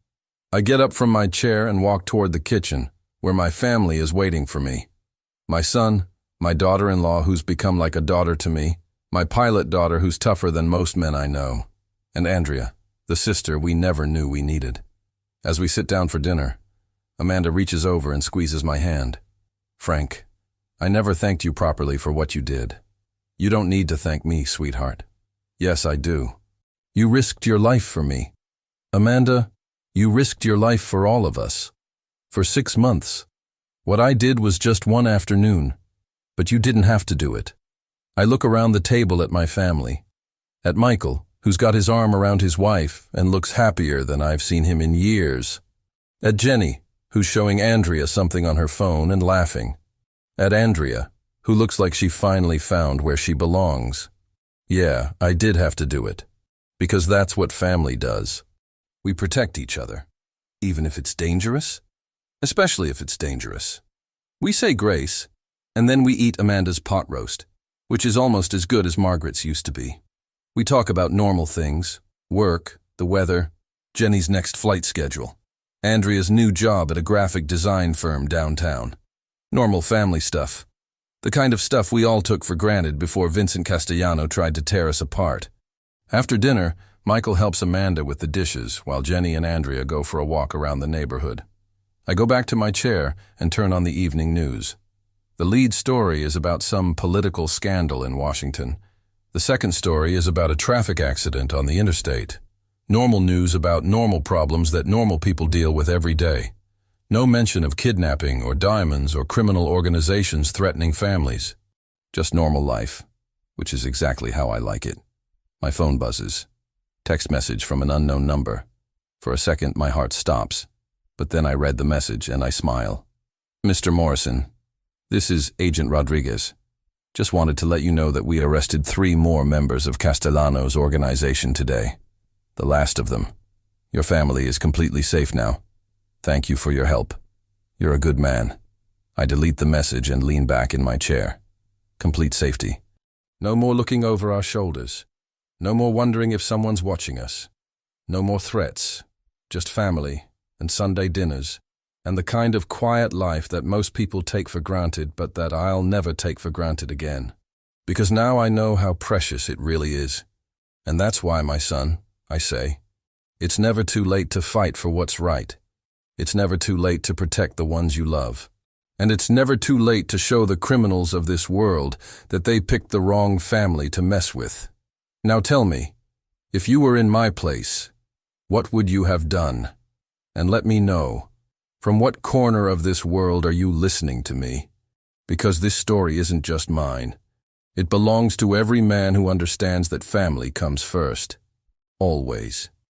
I get up from my chair and walk toward the kitchen, where my family is waiting for me. My son, my daughter-in-law who's become like a daughter to me, my pilot daughter who's tougher than most men I know, and Andrea, the sister we never knew we needed. As we sit down for dinner, Amanda reaches over and squeezes my hand. "Frank, I never thanked you properly for what you did. You don't need to thank me, sweetheart." "Yes, I do. You risked your life for me. Amanda, you risked your life for all of us. For 6 months. What I did was just one afternoon, but you didn't have to do it." I look around the table at my family, at Michael, who's got his arm around his wife and looks happier than I've seen him in years, at Jenny, who's showing Andrea something on her phone and laughing, at Andrea, who looks like she finally found where she belongs. Yeah, I did have to do it, because that's what family does. We protect each other, even if it's dangerous, especially if it's dangerous. We say grace, and then we eat Amanda's pot roast, which is almost as good as Margaret's used to be. We talk about normal things, work, the weather, Jenny's next flight schedule, Andrea's new job at a graphic design firm downtown. Normal family stuff. The kind of stuff we all took for granted before Vincent Castellano tried to tear us apart. After dinner, Michael helps Amanda with the dishes while Jenny and Andrea go for a walk around the neighborhood. I go back to my chair and turn on the evening news. The lead story is about some political scandal in Washington. The second story is about a traffic accident on the interstate. Normal news about normal problems that normal people deal with every day. No mention of kidnapping or diamonds or criminal organizations threatening families. Just normal life, which is exactly how I like it. My phone buzzes. Text message from an unknown number. For a second, my heart stops, but then I read the message and I smile. "Mr. Morrison, this is Agent Rodriguez. Just wanted to let you know that we arrested 3 more members of Castellano's organization today. The last of them. Your family is completely safe now. Thank you for your help. You're a good man." I delete the message and lean back in my chair. Complete safety. No more looking over our shoulders. No more wondering if someone's watching us. No more threats. Just family and Sunday dinners and the kind of quiet life that most people take for granted but that I'll never take for granted again. Because now I know how precious it really is. And that's why, my son, I say, it's never too late to fight for what's right. It's never too late to protect the ones you love. And it's never too late to show the criminals of this world that they picked the wrong family to mess with. Now tell me, if you were in my place, what would you have done? And let me know, from what corner of this world are you listening to me? Because this story isn't just mine. It belongs to every man who understands that family comes first. Always.